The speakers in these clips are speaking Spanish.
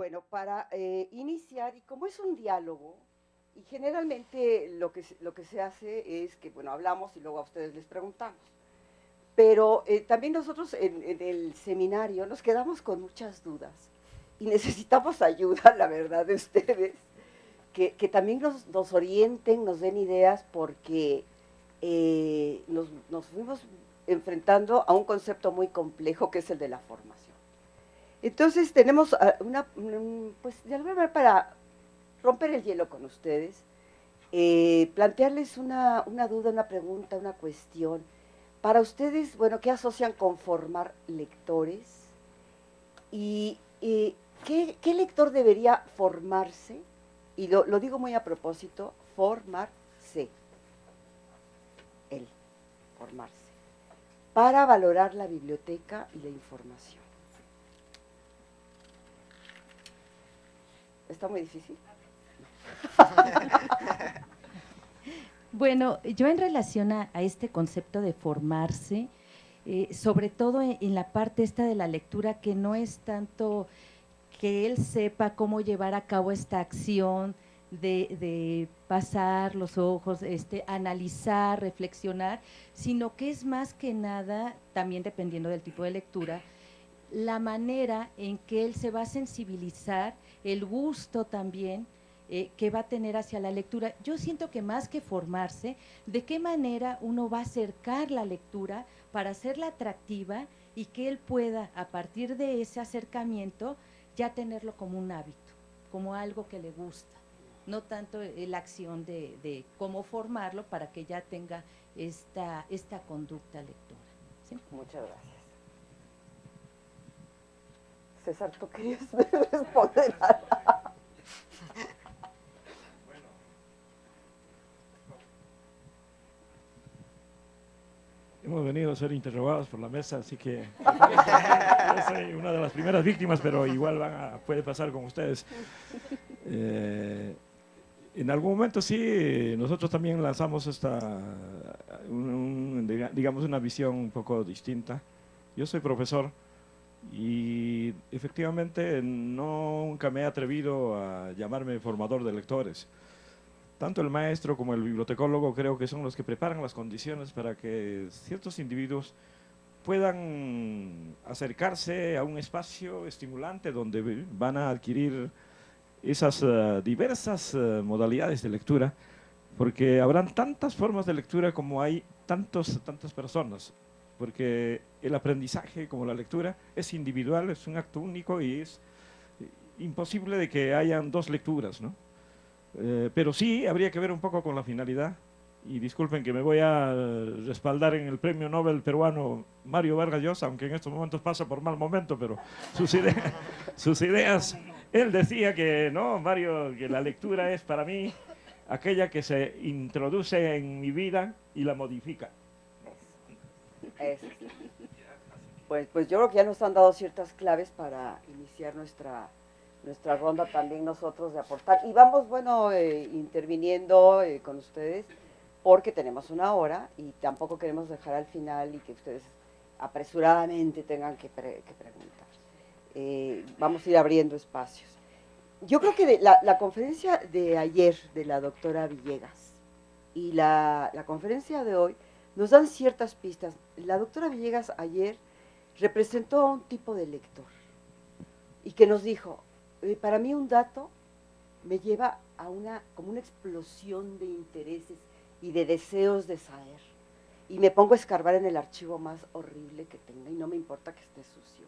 Bueno, para iniciar, y como es un diálogo, y generalmente lo que se hace es que, bueno, hablamos y luego a ustedes les preguntamos. Pero también nosotros en el seminario nos quedamos con muchas dudas y necesitamos ayuda, la verdad, de ustedes, que también nos orienten, nos den ideas, porque nos fuimos enfrentando a un concepto muy complejo que es el de la formación. Entonces tenemos pues de alguna manera para romper el hielo con ustedes, plantearles una duda, una pregunta, una cuestión. Para ustedes, bueno, ¿qué asocian con formar lectores? Y ¿qué lector debería formarse? Y lo digo muy a propósito, formarse, él, formarse, para valorar la biblioteca y la información. ¿Está muy difícil? Bueno, yo en relación a este concepto de formarse, sobre todo en la parte esta de la lectura, que no es tanto que él sepa cómo llevar a cabo esta acción de pasar los ojos, analizar, reflexionar, sino que es más que nada, también dependiendo del tipo de lectura, la manera en que él se va a sensibilizar, el gusto también que va a tener hacia la lectura. Yo siento que más que formarse, de qué manera uno va a acercar la lectura para hacerla atractiva y que él pueda, a partir de ese acercamiento, ya tenerlo como un hábito, como algo que le gusta, no tanto la acción de cómo formarlo para que ya tenga esta conducta lectora. ¿Sí? Muchas gracias. César, ¿tú querías responder? Hemos venido a ser interrogados por la mesa, así que yo soy una de las primeras víctimas, pero igual puede pasar con ustedes. Eh, en algún momento sí, nosotros también lanzamos digamos, una visión un poco distinta. Yo soy profesor y efectivamente nunca me he atrevido a llamarme formador de lectores. Tanto el maestro como el bibliotecólogo creo que son los que preparan las condiciones para que ciertos individuos puedan acercarse a un espacio estimulante donde van a adquirir esas diversas modalidades de lectura, porque habrán tantas formas de lectura como hay tantas personas, porque el aprendizaje, como la lectura, es individual, es un acto único y es imposible de que hayan dos lecturas, ¿no? Pero sí, habría que ver un poco con la finalidad. Y disculpen que me voy a respaldar en el premio Nobel peruano Mario Vargas Llosa, aunque en estos momentos pasa por mal momento, pero sus, ide sus ideas, él decía que no, Mario, que la lectura es para mí aquella que se introduce en mi vida y la modifica. Eso. Pues yo creo que ya nos han dado ciertas claves para iniciar nuestra ronda también nosotros de aportar. Y vamos, bueno, interviniendo con ustedes porque tenemos una hora y tampoco queremos dejar al final y que ustedes apresuradamente tengan que preguntar. Vamos a ir abriendo espacios. Yo creo que la conferencia de ayer de la doctora Villegas y la conferencia de hoy nos dan ciertas pistas. La doctora Villegas ayer representó a un tipo de lector y que nos dijo, para mí un dato me lleva a como una explosión de intereses y de deseos de saber. Y me pongo a escarbar en el archivo más horrible que tenga y no me importa que esté sucio.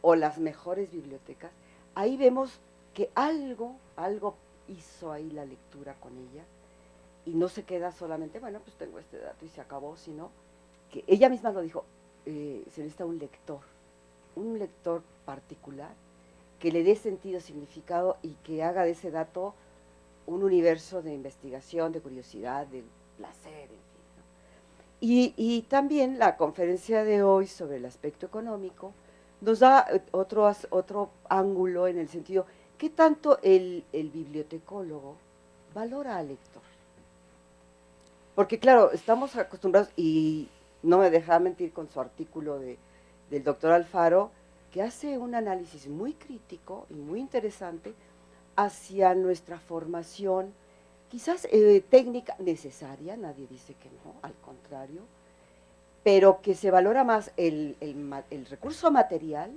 O las mejores bibliotecas. Ahí vemos que algo hizo ahí la lectura con ella y no se queda solamente, bueno, pues tengo este dato y se acabó, sino que ella misma lo dijo, se necesita un lector particular que le dé sentido, significado y que haga de ese dato un universo de investigación, de curiosidad, de placer, en fin, ¿no? Y también la conferencia de hoy sobre el aspecto económico nos da otro ángulo en el sentido, ¿qué tanto el bibliotecólogo valora al lector? Porque claro, estamos acostumbrados, y no me deja mentir con su artículo del doctor Alfaro, que hace un análisis muy crítico y muy interesante hacia nuestra formación, quizás técnica necesaria, nadie dice que no, al contrario, pero que se valora más el recurso material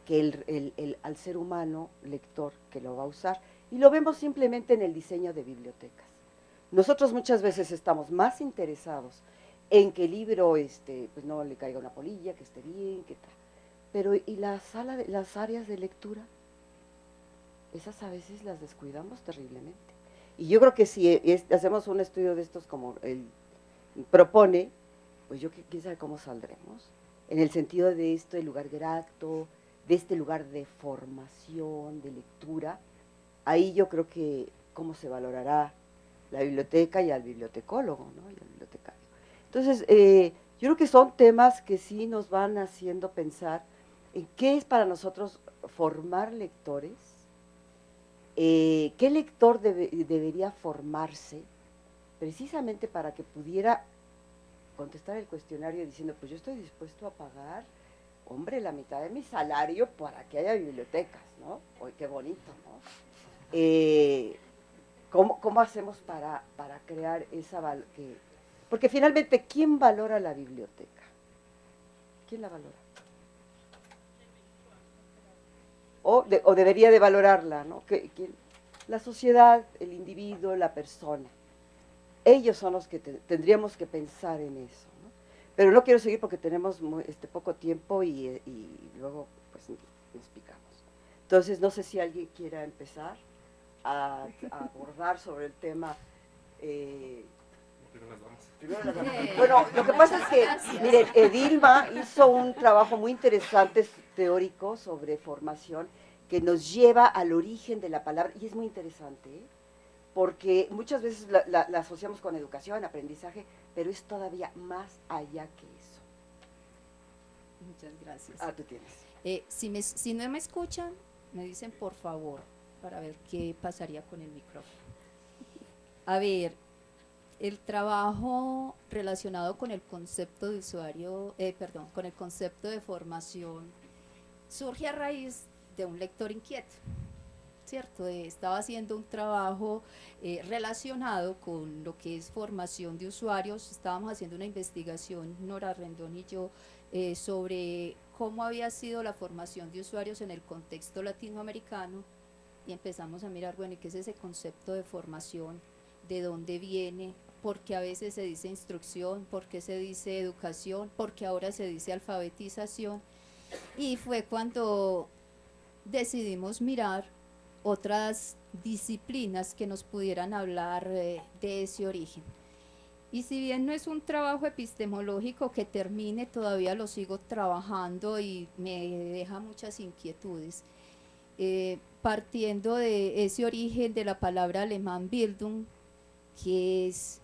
que al ser humano lector que lo va a usar. Y lo vemos simplemente en el diseño de bibliotecas. Nosotros muchas veces estamos más interesados en que el libro pues no le caiga una polilla, que esté bien, que tal. Pero ¿y las áreas de lectura? Esas a veces las descuidamos terriblemente. Y yo creo que si hacemos un estudio de estos como él propone, pues quién sabe cómo saldremos, en el sentido de este lugar grato, de este lugar de formación, de lectura. Ahí yo creo que cómo se valorará la biblioteca y al bibliotecólogo, ¿no? Y al bibliotecario. Entonces, yo creo que son temas que sí nos van haciendo pensar en qué es para nosotros formar lectores, qué lector debería formarse precisamente para que pudiera contestar el cuestionario diciendo, pues yo estoy dispuesto a pagar, hombre, la mitad de mi salario para que haya bibliotecas, ¿no? Uy, qué bonito, ¿no? ¿Cómo hacemos para crear esa porque finalmente, ¿quién valora la biblioteca? ¿Quién la valora? O debería de valorarla, ¿no? La sociedad, el individuo, la persona. Ellos son los que tendríamos que pensar en eso, ¿no? Pero no quiero seguir porque tenemos poco tiempo y luego pues nos picamos. Entonces, no sé si alguien quiera empezar a abordar sobre el tema. Primero las damas. Bueno, lo que pasa es que, miren, Edilma hizo un trabajo muy interesante teórico sobre formación que nos lleva al origen de la palabra, y es muy interesante, ¿eh? Porque muchas veces la asociamos con educación, aprendizaje, pero es todavía más allá que eso. Muchas gracias. Tú tienes. Si no me escuchan, me dicen por favor, para ver qué pasaría con el micrófono. A ver, el trabajo relacionado con el concepto de usuario, con el concepto de formación, surge a raíz de un lector inquieto, ¿cierto? Estaba haciendo un trabajo relacionado con lo que es formación de usuarios. Estábamos haciendo una investigación, Nora Rendón y yo, sobre cómo había sido la formación de usuarios en el contexto latinoamericano, y empezamos a mirar, bueno, ¿y qué es ese concepto de formación? ¿De dónde viene? ¿Por qué a veces se dice instrucción? ¿Por qué se dice educación? ¿Por qué ahora se dice alfabetización? Y fue cuando decidimos mirar otras disciplinas que nos pudieran hablar de ese origen. Y si bien no es un trabajo epistemológico que termine, todavía lo sigo trabajando y me deja muchas inquietudes. Partiendo de ese origen de la palabra alemán Bildung, que es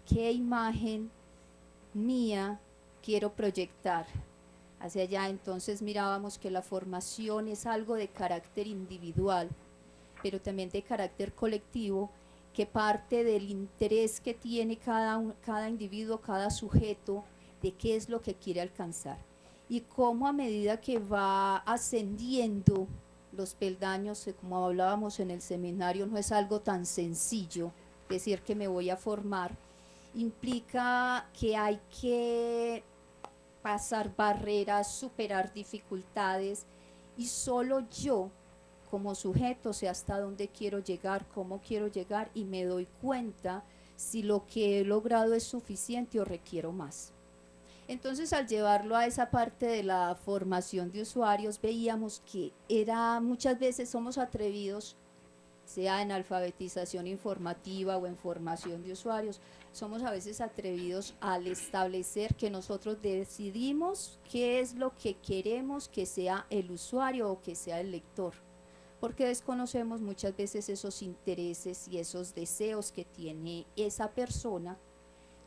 qué imagen mía quiero proyectar hacia allá. Entonces mirábamos que la formación es algo de carácter individual, pero también de carácter colectivo, que parte del interés que tiene cada individuo, cada sujeto, de qué es lo que quiere alcanzar. Y cómo a medida que va ascendiendo los peldaños, como hablábamos en el seminario, no es algo tan sencillo decir que me voy a formar, implica que hay que pasar barreras, superar dificultades, y solo yo como sujeto sé hasta dónde quiero llegar, cómo quiero llegar, y me doy cuenta si lo que he logrado es suficiente o requiero más. Entonces, al llevarlo a esa parte de la formación de usuarios, veíamos que muchas veces somos atrevidos, sea en alfabetización informativa o en formación de usuarios, somos a veces atrevidos al establecer que nosotros decidimos qué es lo que queremos que sea el usuario o que sea el lector, porque desconocemos muchas veces esos intereses y esos deseos que tiene esa persona,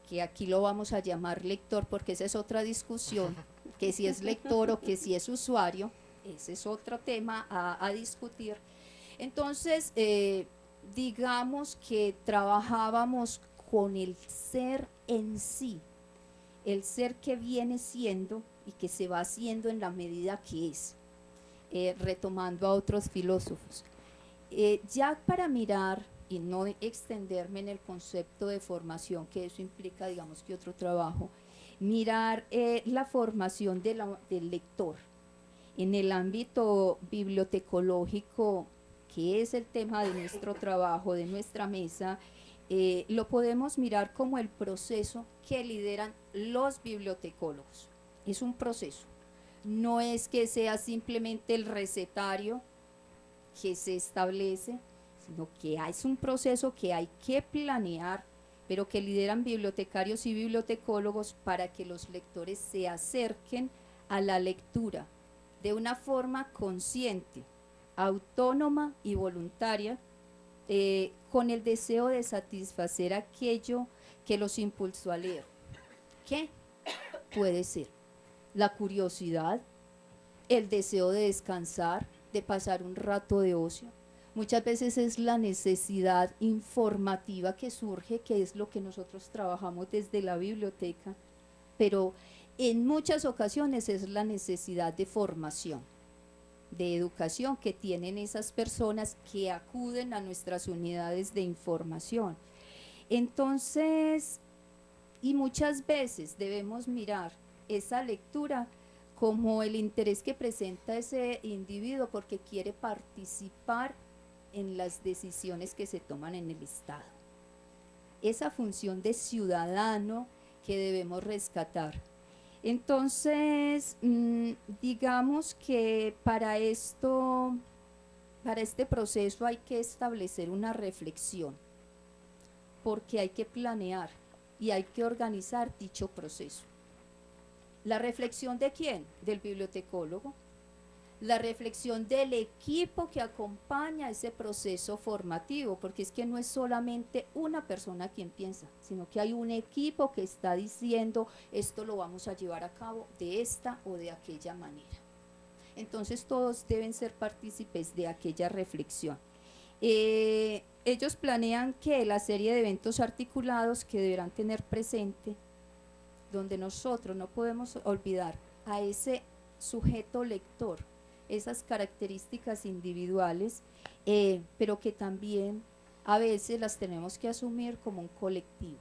que aquí lo vamos a llamar lector, porque esa es otra discusión, que si es lector o que si es usuario, ese es otro tema a discutir. Entonces, digamos que trabajábamos con el ser en sí, el ser que viene siendo y que se va haciendo en la medida que es. retomando a otros filósofos. Ya para mirar y no extenderme en el concepto de formación, que eso implica, digamos, que otro trabajo, mirar la formación del lector en el ámbito bibliotecológico, que es el tema de nuestro trabajo, de nuestra mesa. Lo podemos mirar como el proceso que lideran los bibliotecólogos. Es un proceso, no es que sea simplemente el recetario que se establece, sino que es un proceso que hay que planear, pero que lideran bibliotecarios y bibliotecólogos para que los lectores se acerquen a la lectura de una forma consciente, autónoma y voluntaria, con el deseo de satisfacer aquello que los impulsó a leer. ¿Qué puede ser? La curiosidad, el deseo de descansar, de pasar un rato de ocio. Muchas veces es la necesidad informativa que surge, que es lo que nosotros trabajamos desde la biblioteca, pero en muchas ocasiones es la necesidad de formación, de educación que tienen esas personas que acuden a nuestras unidades de información. Entonces, y muchas veces debemos mirar esa lectura como el interés que presenta ese individuo porque quiere participar en las decisiones que se toman en el Estado. Esa función de ciudadano que debemos rescatar. Entonces, digamos que para este proceso hay que establecer una reflexión, porque hay que planear y hay que organizar dicho proceso. ¿La reflexión de quién? Del bibliotecólogo. La reflexión del equipo que acompaña ese proceso formativo, porque es que no es solamente una persona quien piensa, sino que hay un equipo que está diciendo esto lo vamos a llevar a cabo de esta o de aquella manera. Entonces todos deben ser partícipes de aquella reflexión. Ellos planean que la serie de eventos articulados que deberán tener presente, donde nosotros no podemos olvidar a ese sujeto lector, esas características individuales, pero que también a veces las tenemos que asumir como un colectivo.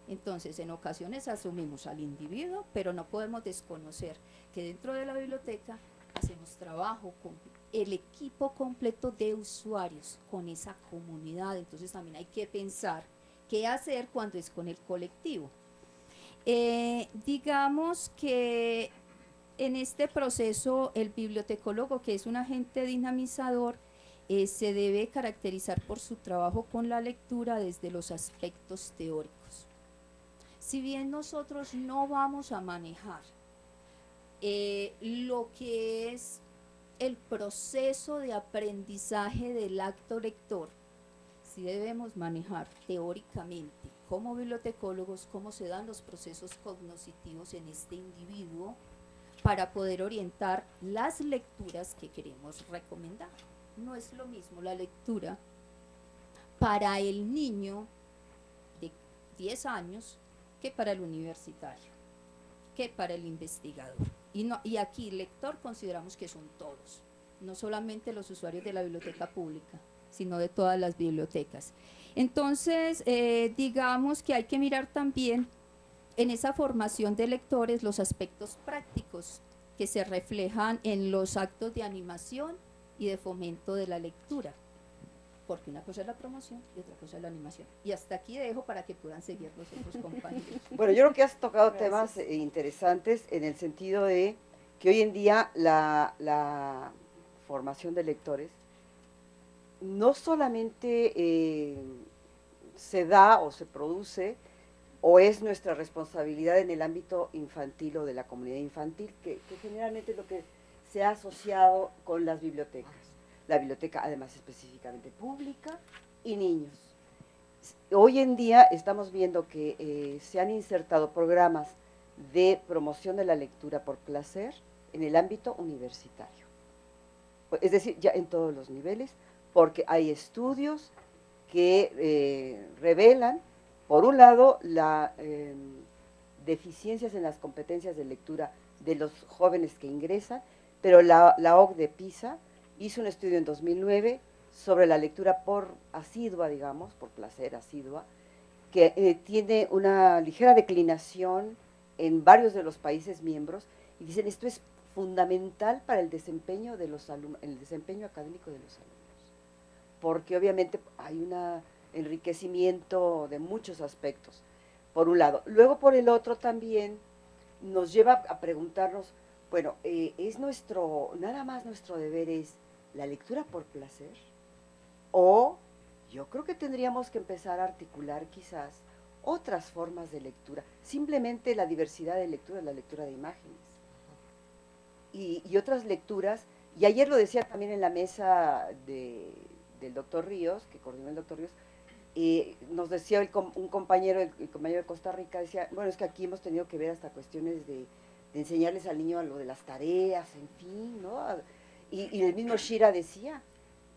Entonces, en ocasiones asumimos al individuo, pero no podemos desconocer que dentro de la biblioteca hacemos trabajo con el equipo completo de usuarios, con esa comunidad. Entonces también hay que pensar qué hacer cuando es con el colectivo. Digamos que en este proceso el bibliotecólogo, que es un agente dinamizador, se debe caracterizar por su trabajo con la lectura desde los aspectos teóricos. Si bien nosotros no vamos a manejar lo que es el proceso de aprendizaje del acto lector, sí debemos manejar teóricamente como bibliotecólogos cómo se dan los procesos cognitivos en este individuo para poder orientar las lecturas que queremos recomendar. No es lo mismo la lectura para el niño de 10 años que para el universitario, que para el investigador. Y aquí lector consideramos que son todos, no solamente los usuarios de la biblioteca pública, sino de todas las bibliotecas. Entonces, digamos que hay que mirar también en esa formación de lectores los aspectos prácticos que se reflejan en los actos de animación y de fomento de la lectura, porque una cosa es la promoción y otra cosa es la animación. Y hasta aquí dejo para que puedan seguir los otros compañeros. Bueno, yo creo que has tocado Gracias. temas interesantes en el sentido de que hoy en día la formación de lectores no solamente se da o se produce o es nuestra responsabilidad en el ámbito infantil o de la comunidad infantil, que generalmente es lo que se ha asociado con las bibliotecas. La biblioteca además específicamente pública y niños. Hoy en día estamos viendo que se han insertado programas de promoción de la lectura por placer en el ámbito universitario. Es decir, ya en todos los niveles, porque hay estudios que revelan, por un lado, las deficiencias en las competencias de lectura de los jóvenes que ingresan, pero la OCDE de Pisa hizo un estudio en 2009 sobre la lectura por asidua, digamos, por placer asidua, que tiene una ligera declinación en varios de los países miembros, y dicen esto es fundamental para el desempeño de los alumnos, el desempeño académico de los alumnos, porque obviamente hay un enriquecimiento de muchos aspectos, por un lado. Luego, por el otro también, nos lleva a preguntarnos, bueno, ¿es nada más nuestro deber es la lectura por placer? O yo creo que tendríamos que empezar a articular quizás otras formas de lectura, simplemente la diversidad de lectura, la lectura de imágenes, y otras lecturas, y ayer lo decía también en la mesa del doctor Ríos, que coordinó el doctor Ríos, nos decía un compañero, el compañero de Costa Rica, decía, bueno, es que aquí hemos tenido que ver hasta cuestiones de enseñarles al niño a lo de las tareas, en fin, ¿no? Y el mismo Shira decía,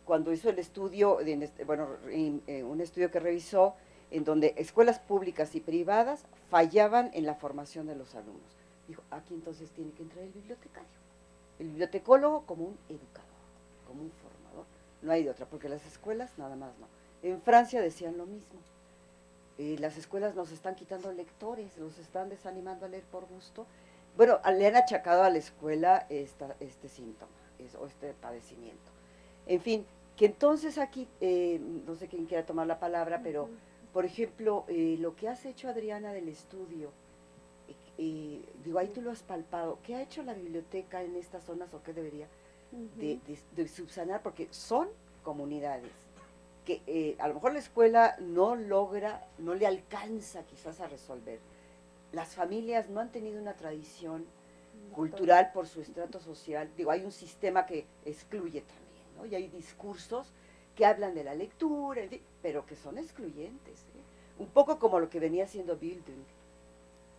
cuando hizo el estudio, un estudio que revisó, en donde escuelas públicas y privadas fallaban en la formación de los alumnos. Dijo, aquí entonces tiene que entrar el bibliotecario, el bibliotecólogo como un educador, como un formador, no hay de otra, porque las escuelas nada más no. En Francia decían lo mismo, las escuelas nos están quitando lectores, nos están desanimando a leer por gusto. Bueno, le han achacado a la escuela este síntoma, o este padecimiento. En fin, que entonces aquí, no sé quién quiera tomar la palabra, pero, por ejemplo, lo que has hecho, Adriana, del estudio, digo, ahí tú lo has palpado, ¿qué ha hecho la biblioteca en estas zonas o qué debería de subsanar? Porque son comunidades que a lo mejor la escuela no logra, no le alcanza quizás a resolver. Las familias no han tenido una tradición cultural por su estrato social. Digo, hay un sistema que excluye también, ¿no? Y hay discursos que hablan de la lectura, pero que son excluyentes, ¿eh? Un poco como lo que venía haciendo Bildung,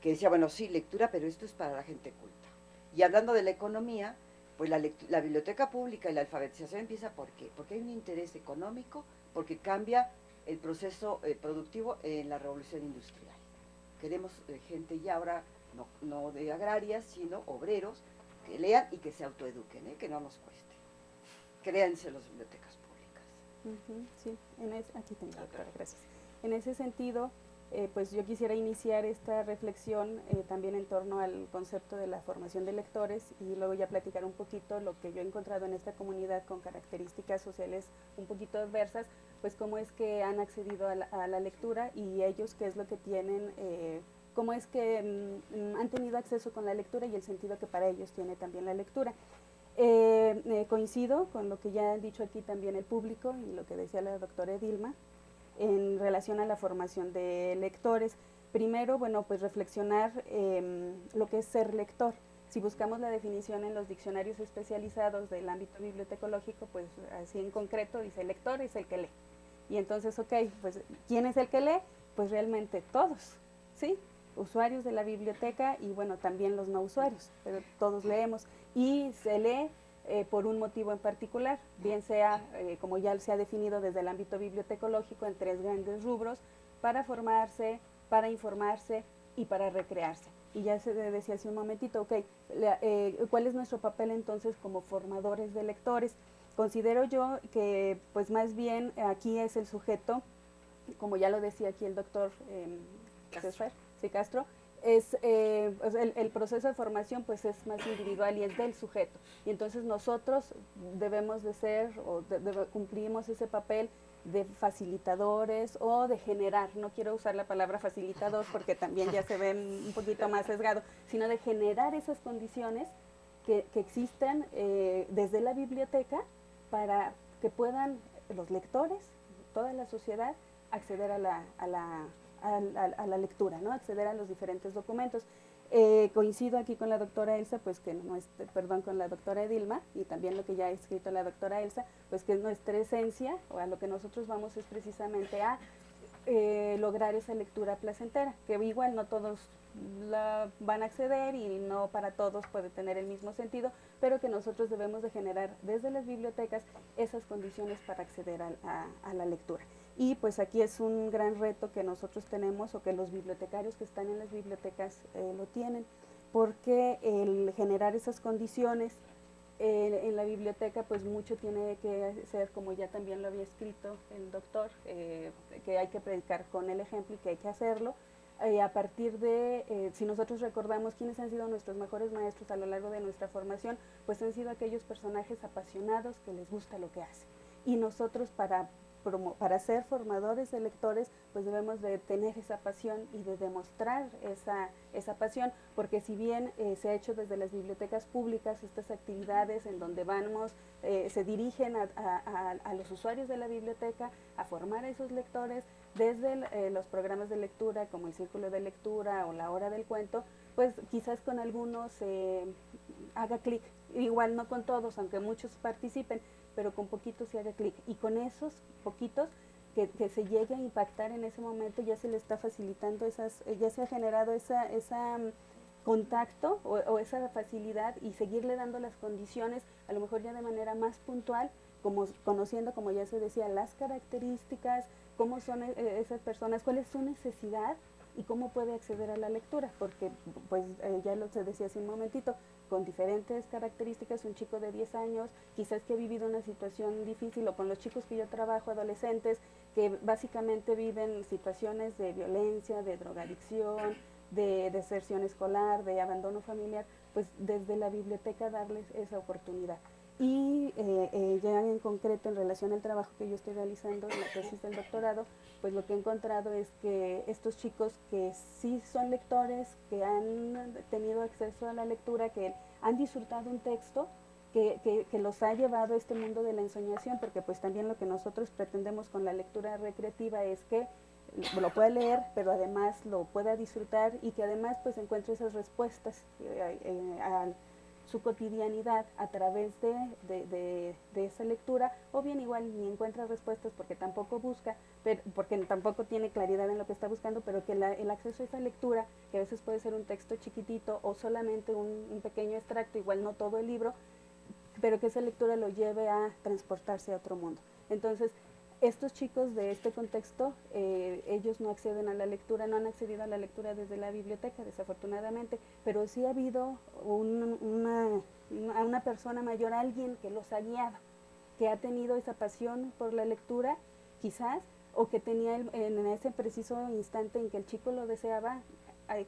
que decía, bueno, sí, lectura, pero esto es para la gente culta. Y hablando de la economía, pues la biblioteca pública y la alfabetización empieza ¿por qué? Porque hay un interés económico, porque cambia el proceso productivo en la revolución industrial. Queremos gente ya ahora, no de agrarias, sino obreros, que lean y que se autoeduquen, que no nos cueste. Créanse las bibliotecas públicas. Sí, aquí tengo, doctora, gracias. En ese sentido, pues yo quisiera iniciar esta reflexión también en torno al concepto de la formación de lectores y luego ya platicar un poquito lo que yo he encontrado en esta comunidad con características sociales un poquito adversas, pues cómo es que han accedido a la lectura y ellos qué es lo que tienen, cómo es que han tenido acceso con la lectura y el sentido que para ellos tiene también la lectura. Coincido con lo que ya han dicho aquí también el público y lo que decía la doctora Edilma en relación a la formación de lectores. Primero, bueno, pues reflexionar lo que es ser lector. Si buscamos la definición en los diccionarios especializados del ámbito bibliotecológico, pues así en concreto dice lector es el que lee. Y entonces, ok, pues ¿quién es el que lee? Pues realmente todos, ¿sí? Usuarios de la biblioteca y bueno, también los no usuarios, pero todos leemos. Y se lee por un motivo en particular, bien sea, como ya se ha definido desde el ámbito bibliotecológico, en 3 grandes rubros, para formarse, para informarse y para recrearse. Y ya se decía hace un momentito, ok, ¿cuál es nuestro papel entonces como formadores de lectores? Considero yo que pues más bien aquí es el sujeto, como ya lo decía aquí el doctor Castro, es el proceso de formación pues es más individual y es del sujeto y entonces nosotros debemos de ser o cumplimos ese papel de facilitadores o de generar, no quiero usar la palabra facilitador porque también ya se ve un poquito más sesgado, sino de generar esas condiciones que existan desde la biblioteca para que puedan los lectores, toda la sociedad, acceder a la lectura, ¿no? Acceder a los diferentes documentos. Coincido aquí con la doctora Elsa, pues que con la doctora Edilma y también lo que ya ha escrito la doctora Elsa, pues que nuestra esencia o a lo que nosotros vamos es precisamente a lograr esa lectura placentera, que igual no todos la van a acceder y no para todos puede tener el mismo sentido, pero que nosotros debemos de generar desde las bibliotecas esas condiciones para acceder a la lectura. Y pues aquí es un gran reto que nosotros tenemos o que los bibliotecarios que están en las bibliotecas lo tienen, porque el generar esas condiciones En la biblioteca pues mucho tiene que ser, como ya también lo había escrito el doctor, que hay que predicar con el ejemplo y que hay que hacerlo. A partir de, si nosotros recordamos quiénes han sido nuestros mejores maestros a lo largo de nuestra formación, pues han sido aquellos personajes apasionados que les gusta lo que hacen. Y nosotros para ser formadores de lectores, pues debemos de tener esa pasión y de demostrar esa pasión, porque si bien se ha hecho desde las bibliotecas públicas estas actividades en donde vamos, se dirigen a los usuarios de la biblioteca a formar a esos lectores, desde los programas de lectura como el Círculo de Lectura o la Hora del Cuento, pues quizás con algunos haga clic, igual no con todos, aunque muchos participen, pero con poquitos se haga clic. Y con esos poquitos que se llegue a impactar en ese momento, ya se le está facilitando ya se ha generado esa contacto o esa facilidad, y seguirle dando las condiciones, a lo mejor ya de manera más puntual, como conociendo, como ya se decía, las características, cómo son esas personas, cuál es su necesidad y cómo puede acceder a la lectura, porque pues ya se decía hace un momentito, con diferentes características, un chico de 10 años, quizás que ha vivido una situación difícil, o con los chicos que yo trabajo, adolescentes, que básicamente viven situaciones de violencia, de drogadicción, de deserción escolar, de abandono familiar, pues desde la biblioteca darles esa oportunidad. Y ya en concreto, en relación al trabajo que yo estoy realizando en la tesis del doctorado, pues lo que he encontrado es que estos chicos que sí son lectores, que han tenido acceso a la lectura, que han disfrutado un texto, que los ha llevado a este mundo de la ensoñación, porque pues también lo que nosotros pretendemos con la lectura recreativa es que lo pueda leer, pero además lo pueda disfrutar, y que además pues encuentre esas respuestas al su cotidianidad a través de esa lectura, o bien igual ni encuentra respuestas porque tampoco busca, porque tampoco tiene claridad en lo que está buscando, pero que el acceso a esa lectura, que a veces puede ser un texto chiquitito o solamente un pequeño extracto, igual no todo el libro, pero que esa lectura lo lleve a transportarse a otro mundo. Entonces, estos chicos de este contexto, ellos no acceden a la lectura, no han accedido a la lectura desde la biblioteca, desafortunadamente, pero sí ha habido una persona mayor, alguien que los ha guiado, que ha tenido esa pasión por la lectura, quizás, o que tenía en ese preciso instante en que el chico lo deseaba,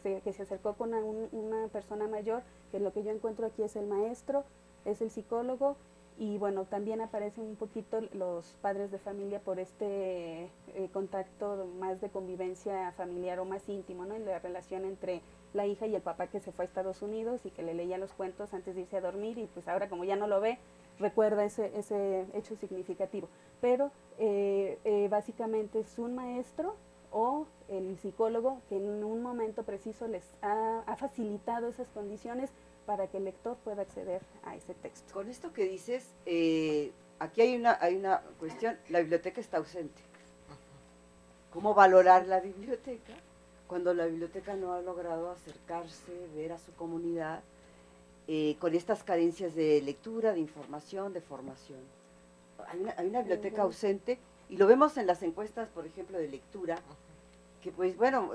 que se acercó con una persona mayor, que lo que yo encuentro aquí es el maestro, es el psicólogo. Y bueno, también aparecen un poquito los padres de familia por este contacto más de convivencia familiar o más íntimo, ¿no? En la relación entre la hija y el papá que se fue a Estados Unidos y que le leía los cuentos antes de irse a dormir, y pues ahora como ya no lo ve, recuerda ese hecho significativo. Pero básicamente es un maestro o el psicólogo que en un momento preciso les ha facilitado esas condiciones para que el lector pueda acceder a ese texto. Con esto que dices, aquí hay una cuestión, la biblioteca está ausente. ¿Cómo valorar la biblioteca cuando la biblioteca no ha logrado acercarse, ver a su comunidad con estas carencias de lectura, de información, de formación? Hay una biblioteca ausente, y lo vemos en las encuestas, por ejemplo, de lectura, que pues bueno,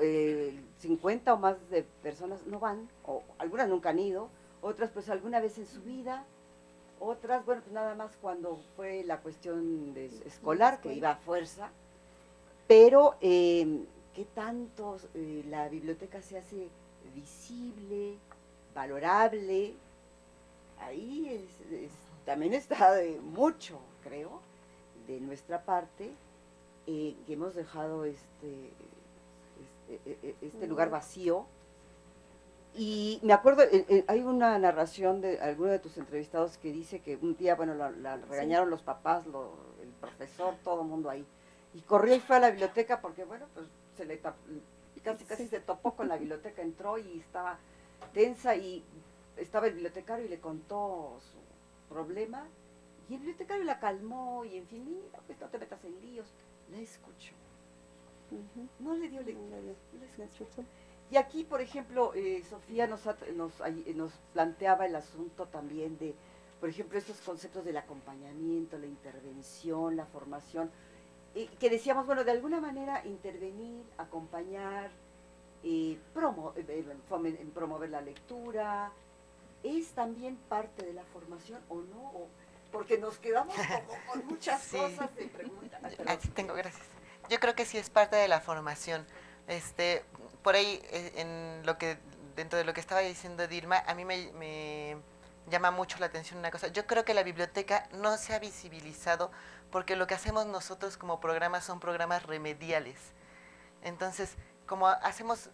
50 o más de personas no van, o algunas nunca han ido, otras pues alguna vez en su vida, otras, bueno, pues nada más cuando fue la cuestión escolar, que iba a fuerza, pero ¿qué tanto la biblioteca se hace visible, valorable? Ahí también está mucho, creo, de nuestra parte, que hemos dejado este lugar vacío. Y me acuerdo, hay una narración de alguno de tus entrevistados que dice que un día, bueno, la regañaron los papás, el profesor, todo el mundo ahí, y corrió y fue a la biblioteca porque, bueno, pues casi se topó con la biblioteca, entró y estaba tensa, y estaba el bibliotecario y le contó su problema, y el bibliotecario la calmó, y en fin, mira, pues no te metas en líos, la escuchó. No le dio lectura, la escuchó. Y aquí, por ejemplo, Sofía nos planteaba el asunto también de, por ejemplo, estos conceptos del acompañamiento, la intervención, la formación, que decíamos, bueno, de alguna manera intervenir, acompañar, promover la lectura, ¿es también parte de la formación o no? Porque nos quedamos como con muchas Sí. cosas de preguntas. Aquí tengo, gracias. Yo creo que sí es parte de la formación. Por ahí, dentro de lo que estaba diciendo Dilma, a mí me llama mucho la atención una cosa. Yo creo que la biblioteca no se ha visibilizado porque lo que hacemos nosotros como programas son programas remediales. Entonces, como hacemos,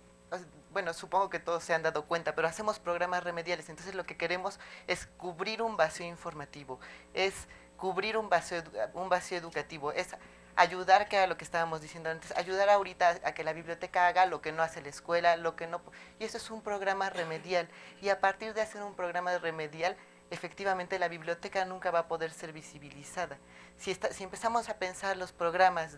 bueno, supongo que todos se han dado cuenta, pero hacemos programas remediales. Entonces, lo que queremos es cubrir un vacío informativo, es cubrir un vacío educativo, es ayudar, que a lo que estábamos diciendo antes, ayudar ahorita a que la biblioteca haga lo que no hace la escuela, y eso es un programa remedial. Y a partir de hacer un programa remedial, efectivamente la biblioteca nunca va a poder ser visibilizada. Si empezamos a pensar los programas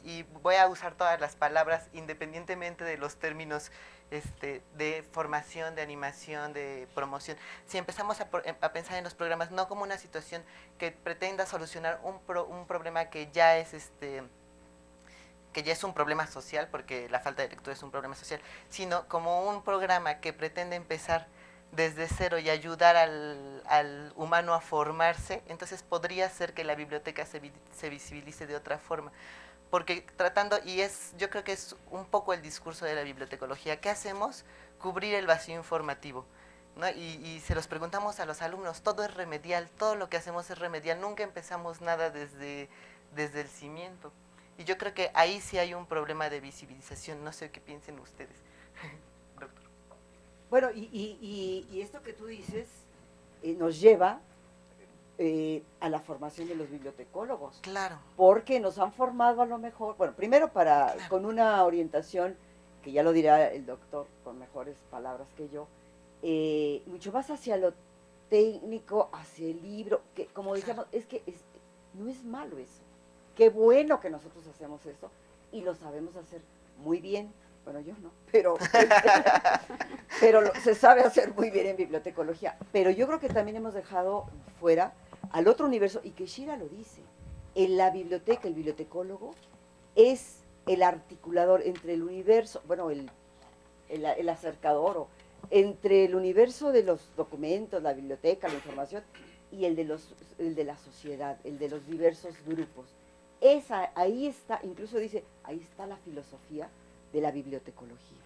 y voy a usar todas las palabras independientemente de los términos de formación, de animación, de promoción, si empezamos a pensar en los programas no como una situación que pretenda solucionar un problema que ya es un problema social, porque la falta de lectura es un problema social, sino como un programa que pretende empezar desde cero y ayudar al humano a formarse, entonces podría ser que la biblioteca se visibilice de otra forma. Porque yo creo que es un poco el discurso de la bibliotecología. ¿Qué hacemos? Cubrir el vacío informativo, ¿no? Y se los preguntamos a los alumnos, todo es remedial, todo lo que hacemos es remedial, nunca empezamos nada desde el cimiento. Y yo creo que ahí sí hay un problema de visibilización, no sé qué piensen ustedes. Doctor. Bueno, y esto que tú dices nos lleva a la formación de los bibliotecólogos. Claro. Porque nos han formado a lo mejor, bueno, primero con una orientación, que ya lo dirá el doctor con mejores palabras que yo, mucho más hacia lo técnico, hacia el libro, que como decíamos, no es malo eso. Qué bueno que nosotros hacemos eso y lo sabemos hacer muy bien. Bueno, yo no, pero se sabe hacer muy bien en bibliotecología. Pero yo creo que también hemos dejado fuera al otro universo, y que Shira lo dice, en la biblioteca, el bibliotecólogo es el articulador entre el universo, bueno, el acercador, entre el universo de los documentos, la biblioteca, la información, y el de la sociedad, el de los diversos grupos. Ahí está, incluso dice, ahí está la filosofía de la bibliotecología,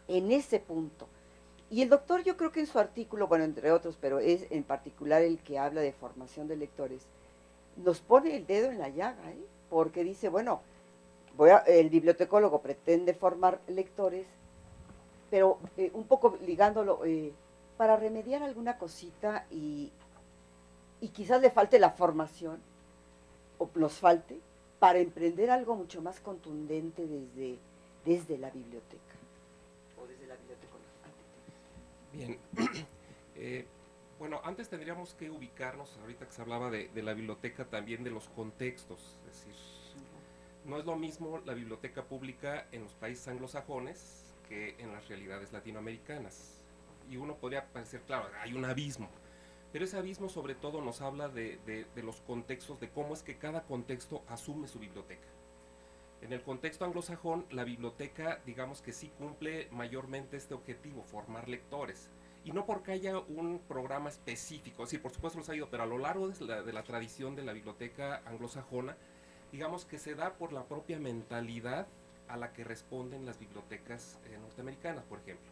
en ese punto. Y el doctor, yo creo que en su artículo, bueno, entre otros, pero es en particular el que habla de formación de lectores, nos pone el dedo en la llaga, porque dice, bueno, el bibliotecólogo pretende formar lectores, pero un poco ligándolo, para remediar alguna cosita y quizás le falte la formación, o nos falte, para emprender algo mucho más contundente desde la biblioteca, o desde la bibliotecología. Bien, bueno, antes tendríamos que ubicarnos, ahorita que se hablaba de la biblioteca, también de los contextos, es decir, no es lo mismo la biblioteca pública en los países anglosajones que en las realidades latinoamericanas, y uno podría parecer, claro, hay un abismo, pero ese abismo sobre todo nos habla de los contextos, de cómo es que cada contexto asume su biblioteca. En el contexto anglosajón, la biblioteca, digamos que sí cumple mayormente este objetivo, formar lectores. Y no porque haya un programa específico, sí, por supuesto los ha habido, pero a lo largo de la tradición de la biblioteca anglosajona, digamos que se da por la propia mentalidad a la que responden las bibliotecas norteamericanas, por ejemplo.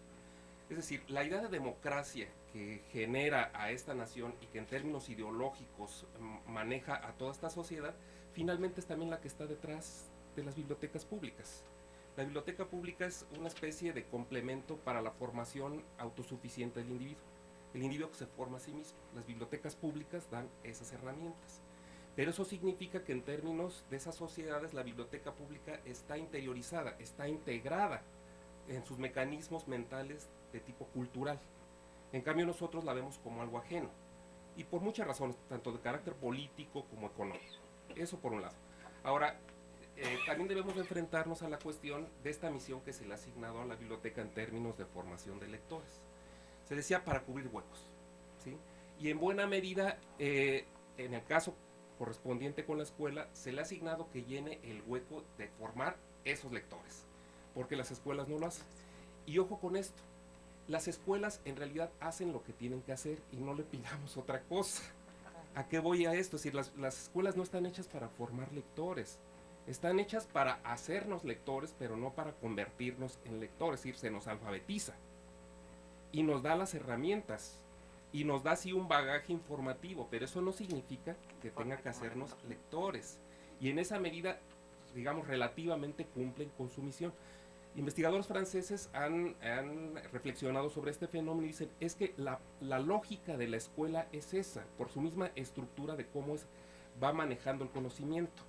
Es decir, la idea de democracia que genera a esta nación y que en términos ideológicos maneja a toda esta sociedad, finalmente es también la que está detrás de las bibliotecas públicas. La biblioteca pública es una especie de complemento para la formación autosuficiente del individuo. El individuo que se forma a sí mismo. Las bibliotecas públicas dan esas herramientas. Pero eso significa que en términos de esas sociedades la biblioteca pública está interiorizada, está integrada en sus mecanismos mentales de tipo cultural. En cambio nosotros la vemos como algo ajeno. Y por muchas razones, tanto de carácter político como económico. Eso por un lado. Ahora, también debemos de enfrentarnos a la cuestión de esta misión que se le ha asignado a la biblioteca en términos de formación de lectores. Se decía para cubrir huecos, ¿sí? Y en buena medida, en el caso correspondiente con la escuela, se le ha asignado que llene el hueco de formar esos lectores, porque las escuelas no lo hacen. Y ojo con esto, las escuelas en realidad hacen lo que tienen que hacer y no le pidamos otra cosa. ¿A qué voy a esto? Es decir, las escuelas no están hechas para formar lectores, están hechas para hacernos lectores, pero no para convertirnos en lectores, es decir, se nos alfabetiza y nos da las herramientas y nos da sí un bagaje informativo, pero eso no significa que tenga que hacernos lectores, y en esa medida, digamos, relativamente cumplen con su misión. Investigadores franceses han reflexionado sobre este fenómeno y dicen, es que la lógica de la escuela es esa, por su misma estructura de cómo va manejando el conocimiento.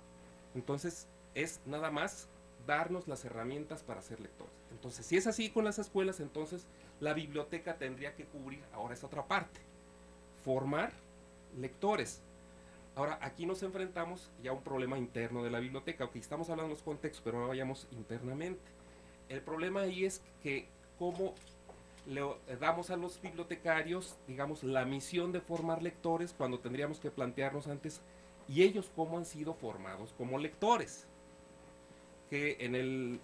Entonces, es nada más darnos las herramientas para ser lectores. Entonces, si es así con las escuelas, entonces la biblioteca tendría que cubrir ahora esa otra parte, formar lectores. Ahora, aquí nos enfrentamos ya a un problema interno de la biblioteca. Ok, estamos hablando de los contextos, pero ahora vayamos internamente. El problema ahí es que cómo le damos a los bibliotecarios, digamos, la misión de formar lectores cuando tendríamos que plantearnos antes, y ellos cómo han sido formados como lectores. Que en el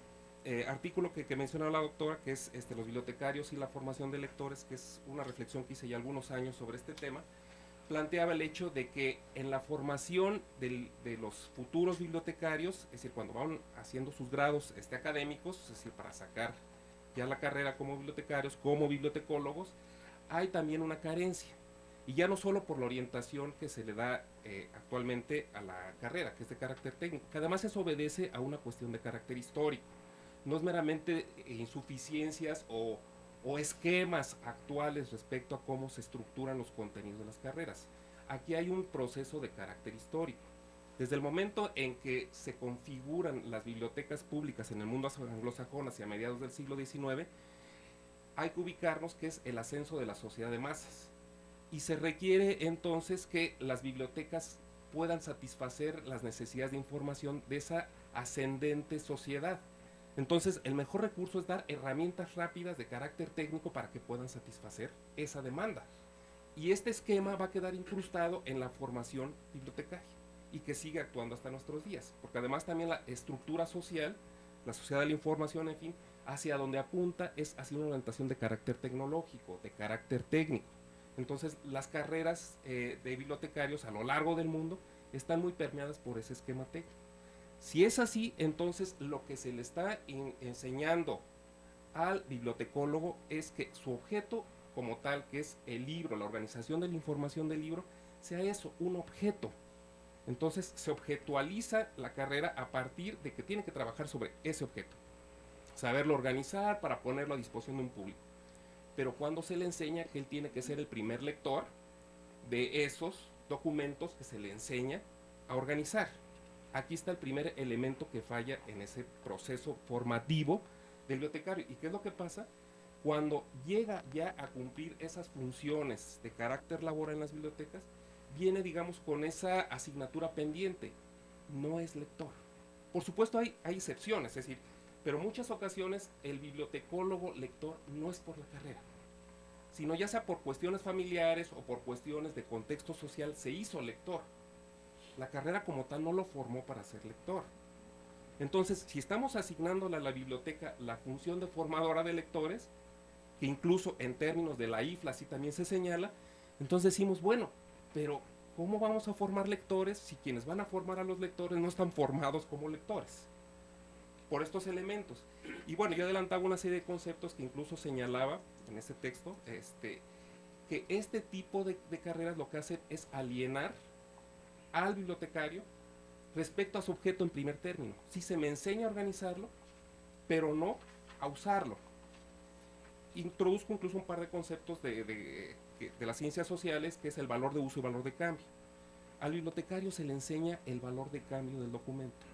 artículo que mencionaba la doctora, que es los bibliotecarios y la formación de lectores, que es una reflexión que hice ya algunos años sobre este tema, planteaba el hecho de que en la formación de los futuros bibliotecarios, es decir, cuando van haciendo sus grados académicos, es decir, para sacar ya la carrera como bibliotecarios, como bibliotecólogos, hay también una carencia. Y ya no solo por la orientación que se le da actualmente a la carrera, que es de carácter técnico, que además eso obedece a una cuestión de carácter histórico. No es meramente insuficiencias o esquemas actuales respecto a cómo se estructuran los contenidos de las carreras. Aquí hay un proceso de carácter histórico. Desde el momento en que se configuran las bibliotecas públicas en el mundo anglosajón hacia mediados del siglo XIX, hay que ubicarnos que es el ascenso de la sociedad de masas. Y se requiere entonces que las bibliotecas puedan satisfacer las necesidades de información de esa ascendente sociedad. Entonces, el mejor recurso es dar herramientas rápidas de carácter técnico para que puedan satisfacer esa demanda. Y este esquema va a quedar incrustado en la formación bibliotecaria y que sigue actuando hasta nuestros días. Porque además también la estructura social, la sociedad de la información, en fin, hacia donde apunta es hacia una orientación de carácter tecnológico, de carácter técnico. Entonces, las carreras de bibliotecarios a lo largo del mundo están muy permeadas por ese esquema técnico. Si es así, entonces lo que se le está enseñando al bibliotecólogo es que su objeto como tal, que es el libro, la organización de la información del libro, sea eso, un objeto. Entonces se objetualiza la carrera a partir de que tiene que trabajar sobre ese objeto, saberlo organizar para ponerlo a disposición de un público. Pero cuando se le enseña que él tiene que ser el primer lector de esos documentos que se le enseña a organizar. Aquí está el primer elemento que falla en ese proceso formativo del bibliotecario. ¿Y qué es lo que pasa? Cuando llega ya a cumplir esas funciones de carácter laboral en las bibliotecas, viene, digamos, con esa asignatura pendiente. No es lector. Por supuesto hay excepciones, es decir, pero en muchas ocasiones el bibliotecólogo lector no es por la carrera, sino ya sea por cuestiones familiares o por cuestiones de contexto social, se hizo lector. La carrera como tal no lo formó para ser lector. Entonces, si estamos asignándole a la biblioteca la función de formadora de lectores, que incluso en términos de la IFLA así también se señala, entonces decimos, bueno, pero ¿cómo vamos a formar lectores si quienes van a formar a los lectores no están formados como lectores? Por estos elementos. Y bueno, yo adelantaba una serie de conceptos que incluso señalaba en este texto, que este tipo de carreras lo que hacen es alienar al bibliotecario respecto a su objeto en primer término. Sí se me enseña a organizarlo, pero no a usarlo. Introduzco incluso un par de conceptos de las ciencias sociales, que es el valor de uso y valor de cambio. Al bibliotecario se le enseña el valor de cambio del documento.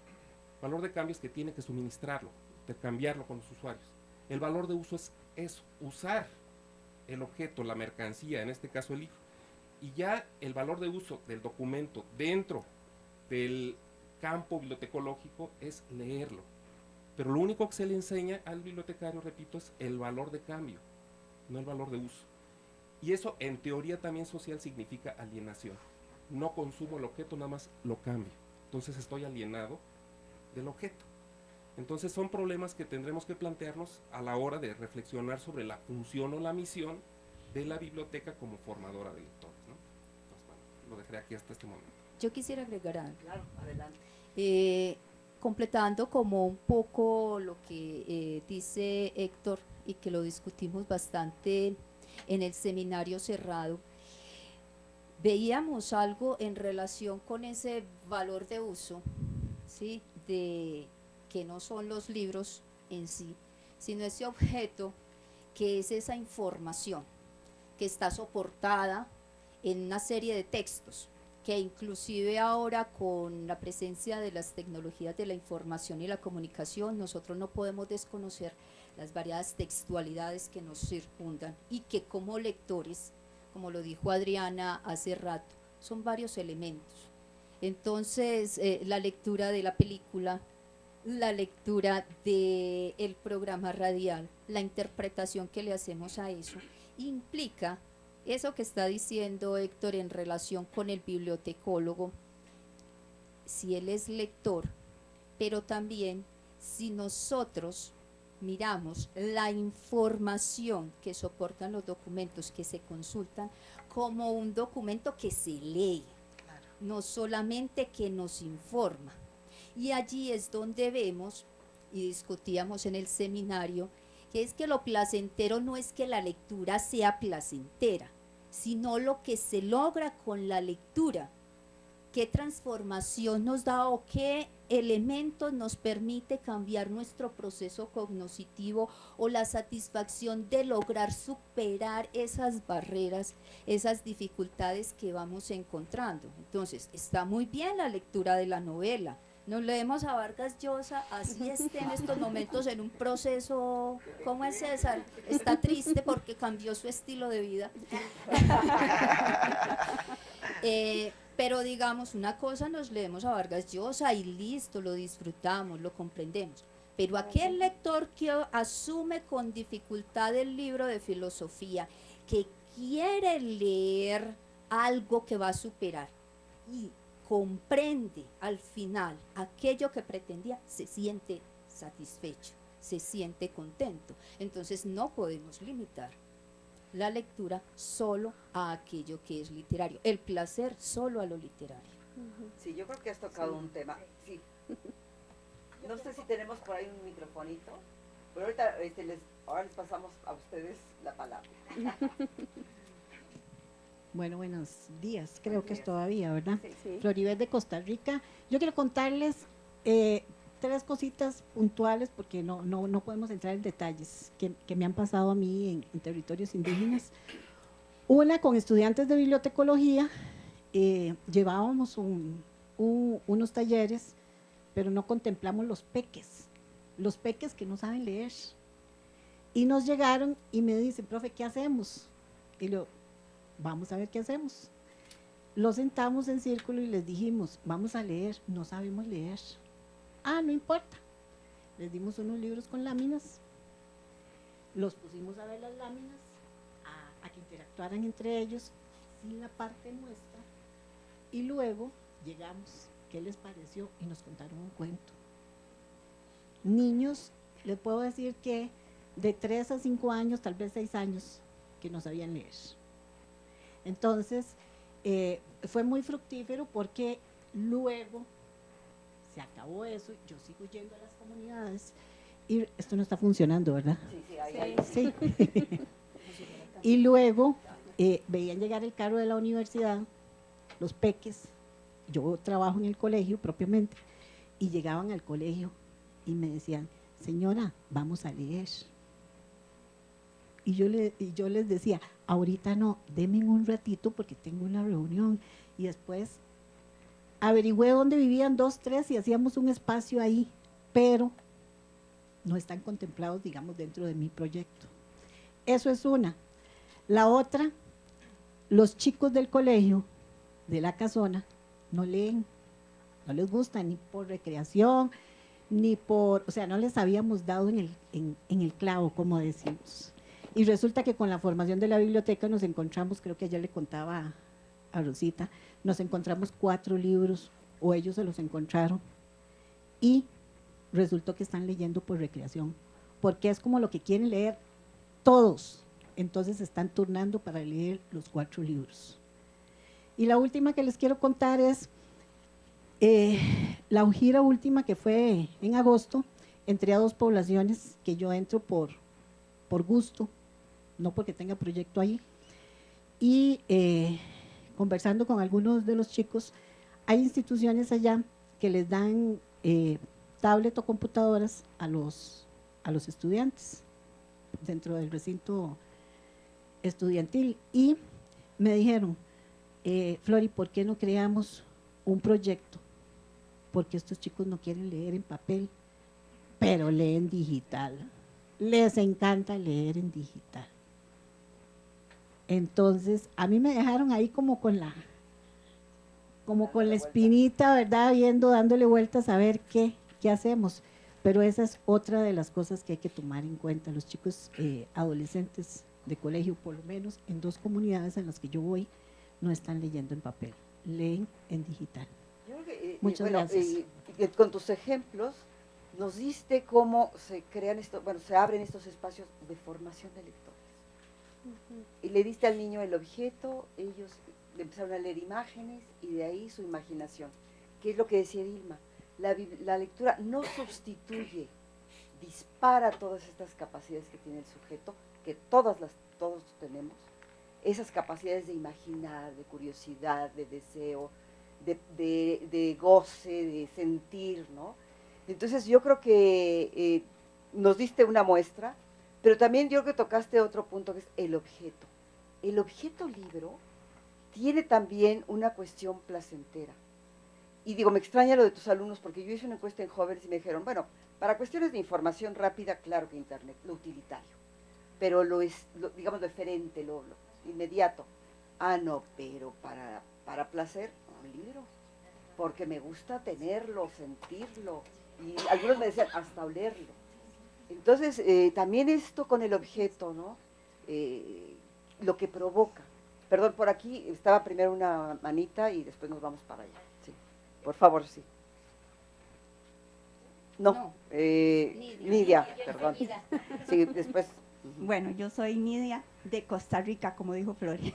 El valor de cambio es que tiene que suministrarlo, intercambiarlo con los usuarios. El valor de uso es eso, usar el objeto, la mercancía, en este caso el libro. Y ya el valor de uso del documento dentro del campo bibliotecológico es leerlo. Pero lo único que se le enseña al bibliotecario, repito, es el valor de cambio, no el valor de uso. Y eso en teoría también social significa alienación. No consumo el objeto, nada más lo cambio. Entonces estoy alienado del objeto. Entonces son problemas que tendremos que plantearnos a la hora de reflexionar sobre la función o la misión de la biblioteca como formadora de lectores, ¿no? Entonces, bueno, lo dejaré aquí hasta este momento. Yo quisiera agregar algo. Claro, adelante. Completando como un poco lo que dice Héctor y que lo discutimos bastante en el seminario cerrado, veíamos algo en relación con ese valor de uso, ¿sí? De que no son los libros en sí, sino ese objeto que es esa información que está soportada en una serie de textos, que inclusive ahora con la presencia de las tecnologías de la información y la comunicación, nosotros no podemos desconocer las variadas textualidades que nos circundan y que como lectores, como lo dijo Adriana hace rato, son varios elementos. Entonces, la lectura de la película, la lectura del programa radial, la interpretación que le hacemos a eso, implica eso que está diciendo Héctor en relación con el bibliotecólogo, si él es lector, pero también si nosotros miramos la información que soportan los documentos que se consultan como un documento que se lee, no solamente que nos informa. Y allí es donde vemos, y discutíamos en el seminario, que es que lo placentero no es que la lectura sea placentera, sino lo que se logra con la lectura, qué transformación nos da o qué elementos nos permite cambiar nuestro proceso cognitivo o la satisfacción de lograr superar esas barreras, esas dificultades que vamos encontrando. Entonces, está muy bien la lectura de la novela. Nos leemos a Vargas Llosa, así esté en estos momentos en un proceso, ¿cómo es César? Está triste porque cambió su estilo de vida. Pero digamos, una cosa, nos leemos a Vargas Llosa y listo, lo disfrutamos, lo comprendemos. Pero aquel lector que asume con dificultad el libro de filosofía, que quiere leer algo que va a superar y comprende al final aquello que pretendía, se siente satisfecho, se siente contento. Entonces no podemos limitar la lectura solo a aquello que es literario, el placer solo a lo literario. Sí, yo creo que has tocado un tema. Sí. No sé si tenemos por ahí un microfonito, pero ahorita ahora les pasamos a ustedes la palabra. Bueno, buenos días, creo que es todavía, ¿verdad? Sí. Floribel de Costa Rica. Yo quiero contarles tres cositas puntuales porque no podemos entrar en detalles que me han pasado a mí en territorios indígenas. Una, con estudiantes de bibliotecología, llevábamos unos talleres, pero no contemplamos los peques que no saben leer. Y nos llegaron y me dicen, profe, ¿qué hacemos? Y yo, vamos a ver qué hacemos. Los sentamos en círculo y les dijimos, vamos a leer, no sabemos leer. Ah, no importa. Les dimos unos libros con láminas, los pusimos a ver las láminas, a que interactuaran entre ellos, sin la parte nuestra, y luego llegamos, ¿qué les pareció? Y nos contaron un cuento. Niños, les puedo decir que de 3 a 5 años, tal vez 6 años, que no sabían leer. Entonces, fue muy fructífero porque luego se acabó eso, yo sigo yendo a las comunidades y esto no está funcionando, ¿verdad? Sí, ahí. Sí. Y luego veían llegar el carro de la universidad, los peques, yo trabajo en el colegio propiamente, y llegaban al colegio y me decían, señora, vamos a leer. Y yo les decía, ahorita no, denme un ratito porque tengo una reunión. Y después averigüé dónde vivían 2, 3 y hacíamos un espacio ahí, pero no están contemplados, digamos, dentro de mi proyecto. Eso es una. La otra, los chicos del colegio, de la casona, no leen, no les gusta ni por recreación, ni por, o sea, no les habíamos dado en el clavo, como decimos. Y resulta que con la formación de la biblioteca nos encontramos, creo que ayer le contaba a Rosita, nos encontramos 4 libros, o ellos se los encontraron, y resultó que están leyendo por recreación, porque es como lo que quieren leer todos. Entonces se están turnando para leer los 4 libros. Y la última que les quiero contar es la gira última que fue en agosto. Entré a 2 poblaciones que yo entro por gusto, no porque tenga proyecto ahí. Y conversando con algunos de los chicos, hay instituciones allá que les dan tablet o computadoras a los estudiantes dentro del recinto estudiantil. Y me dijeron, Flori, ¿por qué no creamos un proyecto? Porque estos chicos no quieren leer en papel, pero leen digital. Les encanta leer en digital. Entonces, a mí me dejaron ahí como con la espinita, ¿verdad? Dándole vueltas a ver qué hacemos. Pero esa es otra de las cosas que hay que tomar en cuenta. Los chicos adolescentes de colegio, por lo menos en 2 comunidades en las que yo voy, no están leyendo en papel, leen en digital. Yo creo que, Muchas gracias. Con tus ejemplos nos diste cómo se crean se abren estos espacios de formación de lectores. Y le diste al niño el objeto, ellos le empezaron a leer imágenes y de ahí su imaginación. ¿Qué es lo que decía Dilma? La lectura no sustituye, dispara todas estas capacidades que tiene el sujeto, que todos tenemos, esas capacidades de imaginar, de curiosidad, de deseo, de goce, de sentir, ¿no? Entonces yo creo que nos diste una muestra, pero también yo creo que tocaste otro punto, que es el objeto. El objeto libro tiene también una cuestión placentera. Y digo, me extraña lo de tus alumnos, porque yo hice una encuesta en jóvenes y me dijeron, bueno, para cuestiones de información rápida, claro que Internet, lo utilitario, pero digamos, lo diferente, lo inmediato. Ah, no, pero para placer, un libro, porque me gusta tenerlo, sentirlo, y algunos me decían, hasta olerlo. Entonces, también esto con el objeto, ¿no? Lo que provoca. Perdón, por aquí estaba primero una manita y después nos vamos para allá. Sí, por favor, sí. No, Nidia, perdón. Sí, después. Bueno, yo soy Nidia de Costa Rica, como dijo Flori.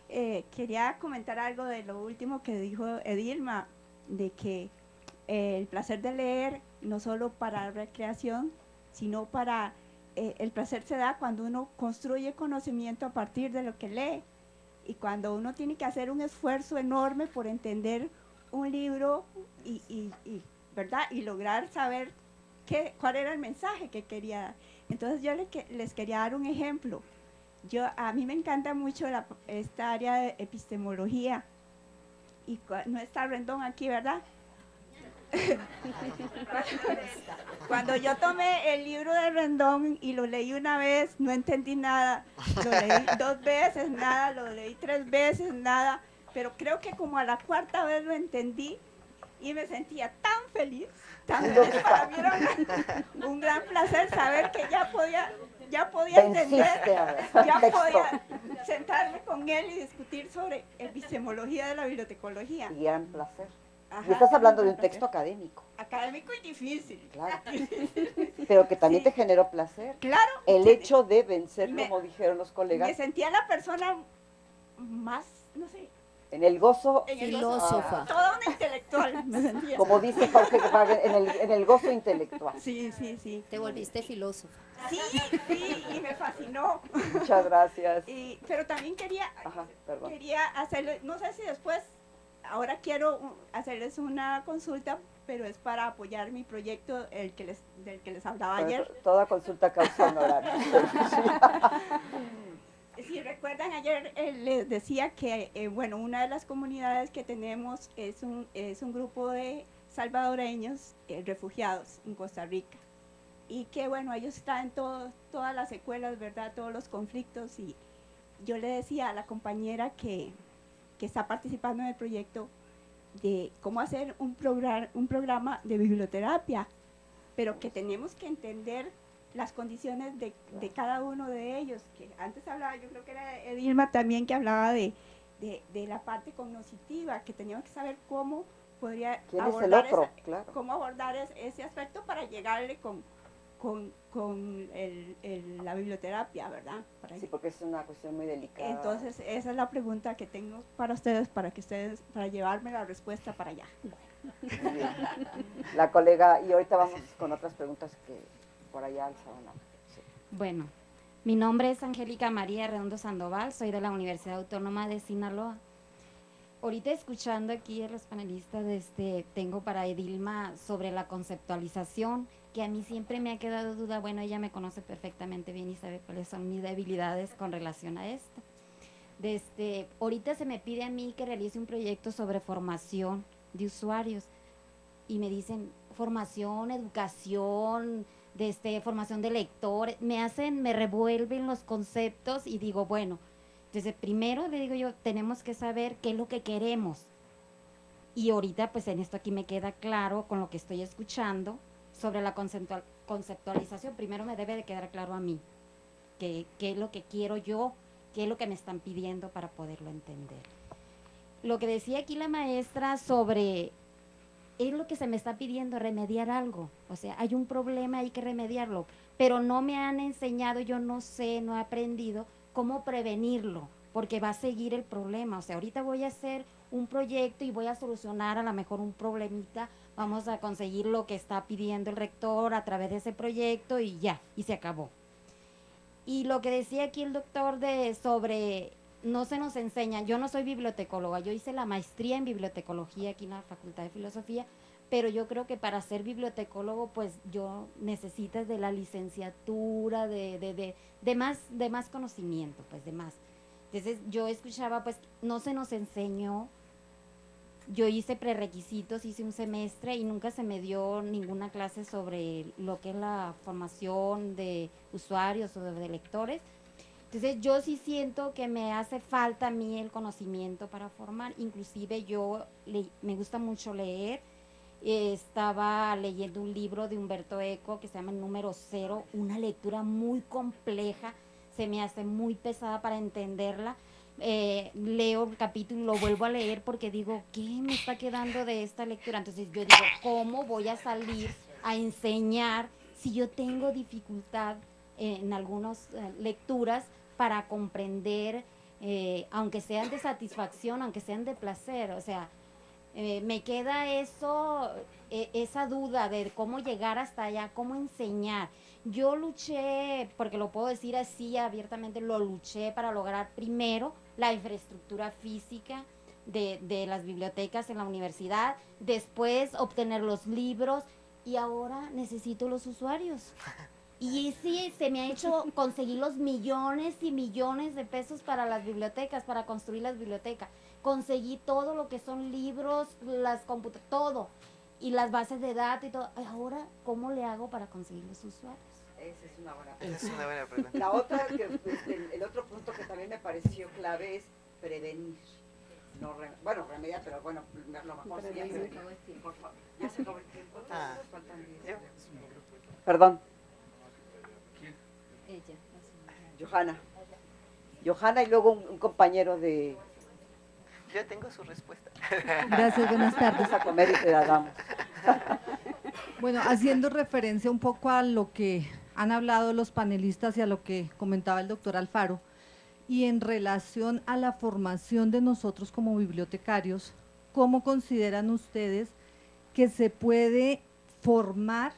Quería comentar algo de lo último que dijo Edilma, de que el placer de leer, no solo para recreación, sino para el placer se da cuando uno construye conocimiento a partir de lo que lee, y cuando uno tiene que hacer un esfuerzo enorme por entender un libro ¿verdad? Y lograr saber cuál era el mensaje que quería dar. Entonces yo les quería dar un ejemplo. A mí me encanta mucho esta área de epistemología, y no está Rendón aquí, ¿verdad? Cuando yo tomé el libro de Rendón y lo leí una vez, no entendí nada. Lo leí 2 veces, nada. Lo leí 3 veces, nada. Pero creo que como a la 4ª vez lo entendí y me sentía tan feliz. Para mí era un gran placer saber que ya podía entender, ya podía sentarme con él y discutir sobre epistemología de la bibliotecología. Y gran placer. Ajá, y estás hablando de un texto académico. Académico y difícil. Claro. Pero que también te generó placer. Claro. El hecho de vencer, como dijeron los colegas. Me sentía la persona más, no sé. En el gozo. Filósofa. Toda una intelectual me sentía. Como dice Jorge Wagner, en el gozo intelectual. Sí. Te volviste filósofa. Sí, y me fascinó. Muchas gracias. Pero también quería hacerle, no sé si después, ahora quiero hacerles una consulta, pero es para apoyar mi proyecto, del que les hablaba ayer. Toda consulta causa honorario. Si recuerdan, ayer les decía que, bueno, una de las comunidades que tenemos es un grupo de salvadoreños refugiados en Costa Rica. Y que, bueno, ellos traen todas las secuelas, ¿verdad? Todos los conflictos. Y yo le decía a la compañera que está participando en el proyecto de cómo hacer un programa de biblioterapia, pero que tenemos que entender las condiciones de cada uno de ellos, que antes hablaba, yo creo que era Edilma también, que hablaba de la parte cognitiva, que teníamos que saber cómo podría ¿Quién es el abordar otro? Claro. cómo abordar ese aspecto para llegarle con la biblioterapia, ¿verdad? Sí, porque es una cuestión muy delicada. Entonces, esa es la pregunta que tengo para ustedes, para llevarme la respuesta para allá. Muy bien. La colega, y ahorita vamos con otras preguntas que por allá alzaron la mano. Sí. Bueno, mi nombre es Angélica María Redondo Sandoval, soy de la Universidad Autónoma de Sinaloa. Ahorita escuchando aquí a los panelistas, tengo para Edilma sobre la conceptualización, que a mí siempre me ha quedado duda. Bueno, ella me conoce perfectamente bien y sabe cuáles son mis debilidades con relación a esto. Ahorita se me pide a mí que realice un proyecto sobre formación de usuarios y me dicen formación, educación, formación de lectores, me revuelven los conceptos y digo, bueno, entonces primero le digo yo, tenemos que saber qué es lo que queremos. Y ahorita pues en esto aquí me queda claro con lo que estoy escuchando sobre la conceptualización. Primero me debe de quedar claro a mí qué es lo que quiero yo, qué es lo que me están pidiendo para poderlo entender. Lo que decía aquí la maestra sobre es lo que se me está pidiendo, remediar algo. O sea, hay un problema, hay que remediarlo, pero no me han enseñado, yo no sé, no he aprendido cómo prevenirlo, porque va a seguir el problema. O sea, ahorita voy a hacer un proyecto y voy a solucionar a lo mejor un problemita, vamos a conseguir lo que está pidiendo el rector a través de ese proyecto y ya, y se acabó. Y lo que decía aquí el doctor sobre no se nos enseña, yo no soy bibliotecóloga, yo hice la maestría en bibliotecología aquí en la Facultad de Filosofía, pero yo creo que para ser bibliotecólogo, pues yo necesitas de la licenciatura, de más conocimiento, pues de más. Entonces yo escuchaba, pues no se nos enseñó, yo hice prerequisitos, hice un semestre y nunca se me dio ninguna clase sobre lo que es la formación de usuarios o de lectores. Entonces yo sí siento que me hace falta a mí el conocimiento para formar, inclusive me gusta mucho leer, estaba leyendo un libro de Humberto Eco que se llama El Número Cero, una lectura muy compleja, se me hace muy pesada para entenderla, leo el capítulo y lo vuelvo a leer porque digo, ¿qué me está quedando de esta lectura? Entonces yo digo, ¿cómo voy a salir a enseñar si yo tengo dificultad en algunas lecturas para comprender, aunque sean de satisfacción, aunque sean de placer? O sea, me queda esa duda de cómo llegar hasta allá, cómo enseñar. Yo luché, porque lo puedo decir así abiertamente, lo luché para lograr primero la infraestructura física de las bibliotecas en la universidad, después obtener los libros y ahora necesito los usuarios. Y sí, se me ha hecho conseguir los millones y millones de pesos para las bibliotecas, para construir las bibliotecas. Conseguí todo lo que son libros, las computadoras, todo. Y las bases de datos y todo. Ahora, ¿cómo le hago para conseguir los usuarios? Esa es una buena Esa pregunta. es una buena pregunta. La otra, el otro punto que también me pareció clave es prevenir. No remediar, pero bueno, lo mejor sería prevenir. Por favor, ya se acabó el tiempo. Ah. Nos faltan 10. Perdón. Ella. Johanna y luego un compañero de... Yo tengo su respuesta. Gracias, buenas tardes. Vamos a comer y te la damos. Bueno, haciendo referencia un poco a lo que han hablado los panelistas y a lo que comentaba el doctor Alfaro, y en relación a la formación de nosotros como bibliotecarios, ¿cómo consideran ustedes que se puede formar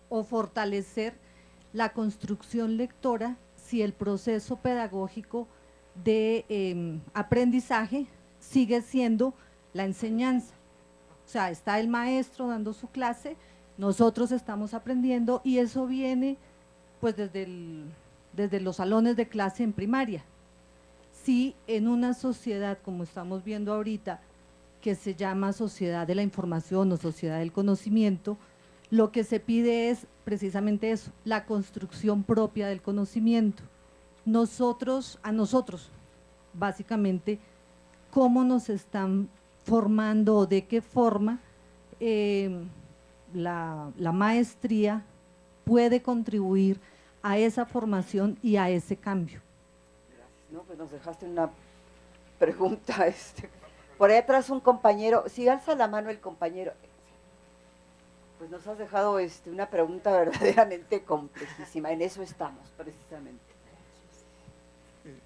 o fortalecer la construcción lectora si el proceso pedagógico de aprendizaje sigue siendo la enseñanza? O sea, está el maestro dando su clase, nosotros estamos aprendiendo y eso viene pues desde los salones de clase en primaria. Si en una sociedad como estamos viendo ahorita, que se llama sociedad de la información o sociedad del conocimiento, lo que se pide es precisamente eso, la construcción propia del conocimiento. A nosotros, básicamente, cómo nos están formando o de qué forma la maestría puede contribuir a esa formación y a ese cambio. Gracias, ¿no? Pues nos dejaste una pregunta, por ahí atrás un compañero, si alza la mano el compañero, pues nos has dejado una pregunta verdaderamente complejísima. En eso estamos, precisamente.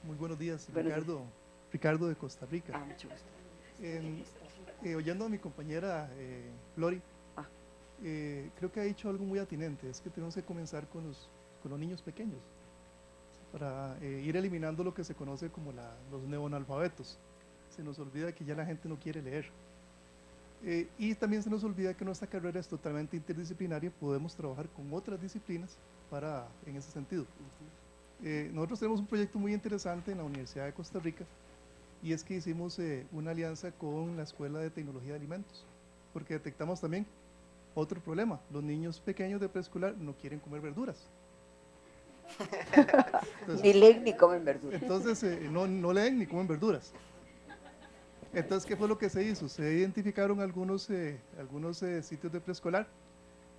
Muy buenos días, Buenos Ricardo de Costa Rica. Mucho gusto. Oyendo a mi compañera Flori, creo que ha dicho algo muy atinente, es que tenemos que comenzar con los niños pequeños, para ir eliminando lo que se conoce como los neoanalfabetos. Se nos olvida que ya la gente no quiere leer. Y también se nos olvida que nuestra carrera es totalmente interdisciplinaria, podemos trabajar con otras disciplinas en ese sentido. Nosotros tenemos un proyecto muy interesante en la Universidad de Costa Rica, y es que hicimos una alianza con la Escuela de Tecnología de Alimentos, porque detectamos también otro problema: los niños pequeños de preescolar no quieren comer verduras. Entonces, ni leen ni comen verduras. Entonces no leen ni comen verduras. Entonces, ¿qué fue lo que se hizo? Se identificaron algunos sitios de preescolar,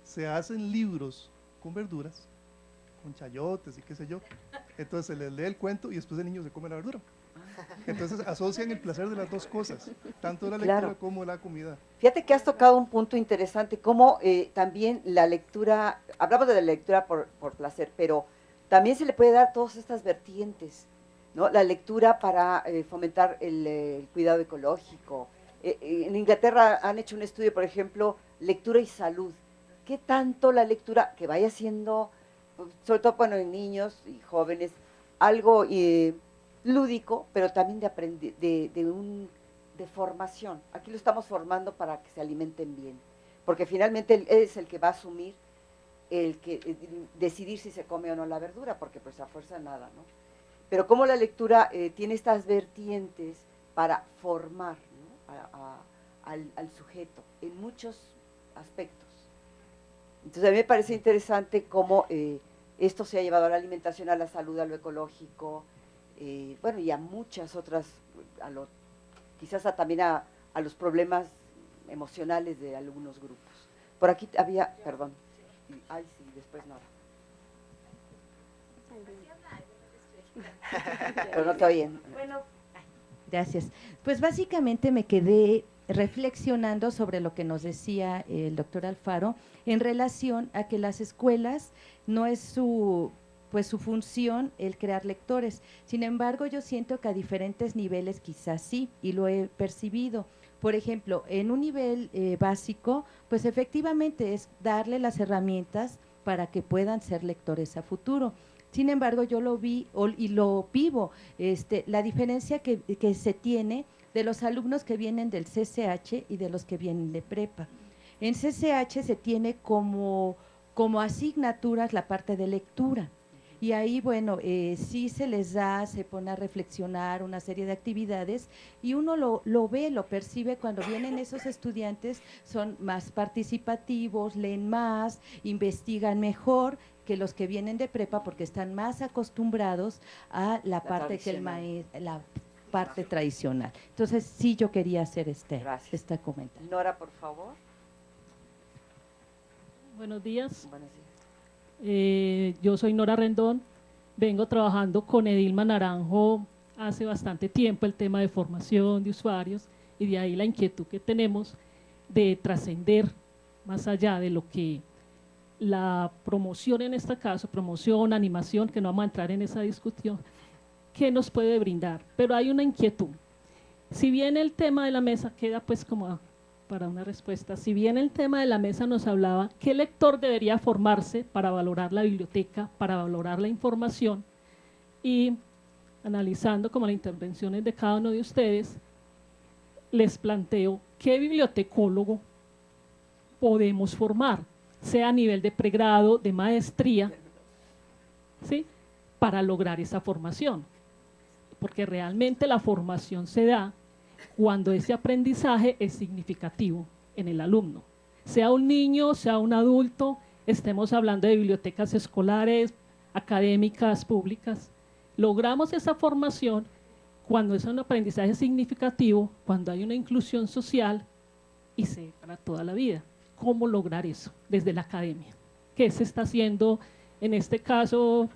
se hacen libros con verduras, con chayotes y qué sé yo. Entonces se les lee el cuento y después el niño se come la verdura. Entonces asocian el placer de las dos cosas, tanto la lectura como la comida. Fíjate que has tocado un punto interesante, como también la lectura, hablamos de la lectura por placer, pero también se le puede dar todas estas vertientes, ¿no? La lectura para fomentar el cuidado ecológico. En Inglaterra han hecho un estudio, por ejemplo, lectura y salud. ¿Qué tanto la lectura, que vaya siendo, sobre todo en niños y jóvenes, algo lúdico, pero también de formación? Aquí lo estamos formando para que se alimenten bien, porque finalmente él es el que va a asumir decidir si se come o no la verdura, porque pues a fuerza nada, ¿no? Pero cómo la lectura tiene estas vertientes para formar, ¿no? al sujeto en muchos aspectos. Entonces a mí me parece interesante cómo esto se ha llevado a la alimentación, a la salud, a lo ecológico, y a muchas otras, quizás también a los problemas emocionales de algunos grupos. Por aquí había, perdón, ay sí, después nada. Pero no te oyen. Bueno, gracias. Pues básicamente me quedé reflexionando sobre lo que nos decía el doctor Alfaro en relación a que las escuelas no es su función el crear lectores. Sin embargo, yo siento que a diferentes niveles quizás sí, y lo he percibido. Por ejemplo, en un nivel básico, pues efectivamente es darle las herramientas para que puedan ser lectores a futuro. Sin embargo, yo lo vi y lo vivo, la diferencia que se tiene de los alumnos que vienen del CCH y de los que vienen de prepa. En CCH se tiene como asignaturas la parte de lectura. Y ahí, sí se les se pone a reflexionar una serie de actividades y uno lo ve, lo percibe cuando vienen esos estudiantes, son más participativos, leen más, investigan mejor que los que vienen de prepa porque están más acostumbrados a la parte la parte tradicional. Entonces, sí, yo quería hacer este comentario. Nora, por favor. Buenos días. Buenos días. Yo soy Nora Rendón, vengo trabajando con Edilma Naranjo hace bastante tiempo el tema de formación de usuarios y de ahí la inquietud que tenemos de trascender más allá de lo que la promoción, en este caso, promoción, animación, que no vamos a entrar en esa discusión, ¿qué nos puede brindar? Pero hay una inquietud. Si bien el tema de la mesa queda pues como para una respuesta, si bien el tema de la mesa nos hablaba qué lector debería formarse para valorar la biblioteca, para valorar la información, y analizando como las intervenciones de cada uno de ustedes, les planteo qué bibliotecólogo podemos formar, sea a nivel de pregrado, de maestría, ¿sí?, para lograr esa formación, porque realmente la formación se da cuando ese aprendizaje es significativo en el alumno, sea un niño, sea un adulto, estemos hablando de bibliotecas escolares, académicas, públicas. Logramos esa formación cuando es un aprendizaje significativo, cuando hay una inclusión social y se para toda la vida. ¿Cómo lograr eso desde la academia? ¿Qué se está haciendo en este caso?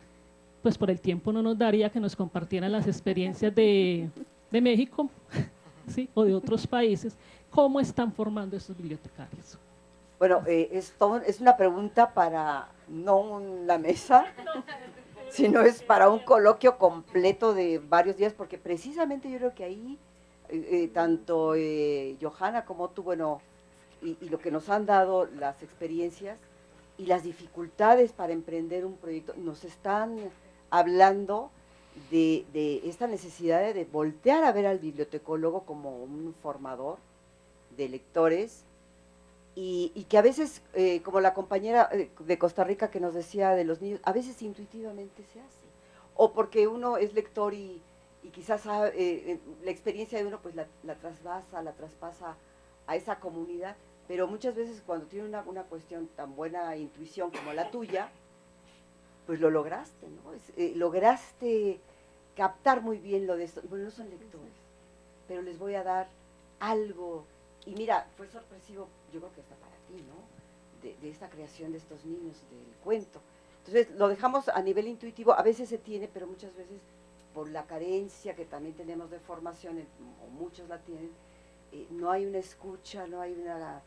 Pues por el tiempo no nos daría que nos compartieran las experiencias de México, ¿sí? O de otros países, ¿cómo están formando esos bibliotecarios? Bueno, es una pregunta para no una mesa, sino es para un coloquio completo de varios días, porque precisamente yo creo que ahí tanto Johanna como tú, bueno, y lo que nos han dado las experiencias y las dificultades para emprender un proyecto, nos están hablando de esta necesidad de voltear a ver al bibliotecólogo como un formador de lectores, y que a veces, como la compañera de Costa Rica que nos decía de los niños, a veces intuitivamente se hace, o porque uno es lector y quizás la experiencia de uno pues la traspasa a esa comunidad, pero muchas veces cuando tiene una cuestión tan buena intuición como la tuya, pues lo lograste, ¿no? Lograste captar muy bien lo de esto. Bueno, no son lectores, pero les voy a dar algo. Y mira, fue sorpresivo, yo creo que hasta para ti, ¿no? De esta creación de estos niños, del cuento. Entonces, lo dejamos a nivel intuitivo, a veces se tiene, pero muchas veces por la carencia que también tenemos de formación, o muchos la tienen, no hay una escucha, no hay una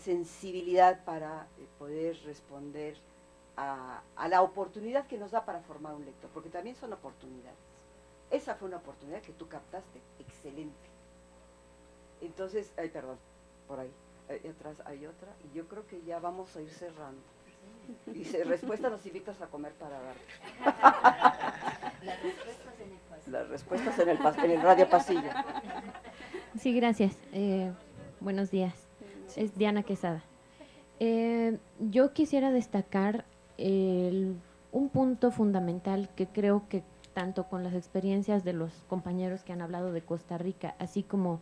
sensibilidad para poder responder a la oportunidad que nos da para formar un lector, porque también son oportunidades. Esa fue una oportunidad que tú captaste, excelente. Entonces, perdón, por ahí atrás hay otra, y yo creo que ya vamos a ir cerrando. Y respuesta nos invitas a comer para dar. Las respuestas en el radio pasillo. Sí, gracias. Buenos días. Es Diana Quesada. Yo quisiera destacar un punto fundamental que creo que tanto con las experiencias de los compañeros que han hablado de Costa Rica, así como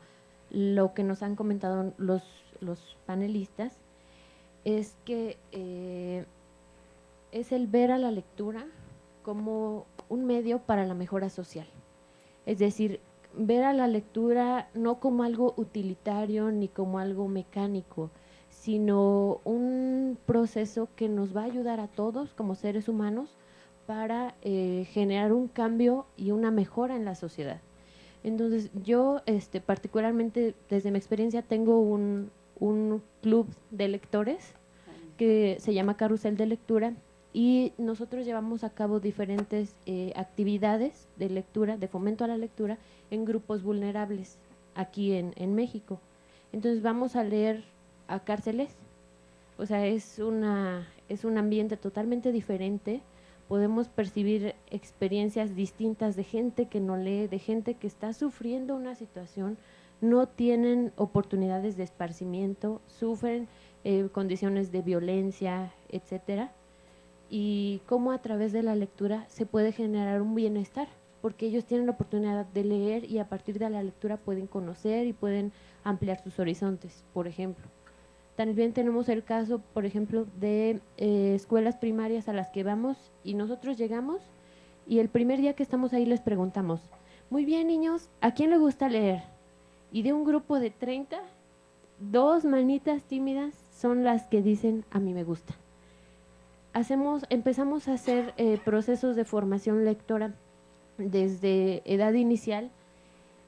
lo que nos han comentado los panelistas, es que es el ver a la lectura como un medio para la mejora social. Es decir, ver a la lectura no como algo utilitario ni como algo mecánico, sino un proceso que nos va a ayudar a todos como seres humanos para generar un cambio y una mejora en la sociedad. Entonces yo particularmente desde mi experiencia tengo un club de lectores que se llama Carrusel de Lectura, y nosotros llevamos a cabo diferentes actividades de lectura, de fomento a la lectura en grupos vulnerables aquí en México. Entonces vamos a leer a cárceles, o sea, es un ambiente totalmente diferente. Podemos percibir experiencias distintas de gente que no lee, de gente que está sufriendo una situación, no tienen oportunidades de esparcimiento, sufren condiciones de violencia, etcétera, y cómo a través de la lectura se puede generar un bienestar, porque ellos tienen la oportunidad de leer y a partir de la lectura pueden conocer y pueden ampliar sus horizontes, por ejemplo. También tenemos el caso, por ejemplo, de escuelas primarias a las que vamos y nosotros llegamos y el primer día que estamos ahí les preguntamos, muy bien niños, ¿a quién le gusta leer? Y de un grupo de 30, 2 manitas tímidas son las que dicen, a mí me gusta. Empezamos a hacer procesos de formación lectora desde edad inicial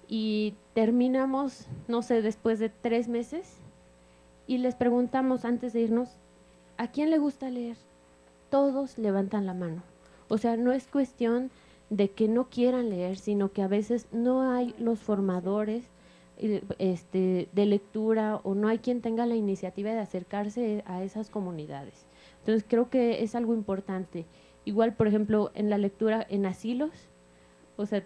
y terminamos, no sé, después de 3 meses y les preguntamos antes de irnos, ¿a quién le gusta leer? Todos levantan la mano. O sea, no es cuestión de que no quieran leer, sino que a veces no hay los formadores de lectura o no hay quien tenga la iniciativa de acercarse a esas comunidades. Entonces creo que es algo importante. Igual, por ejemplo, en la lectura en asilos, o sea,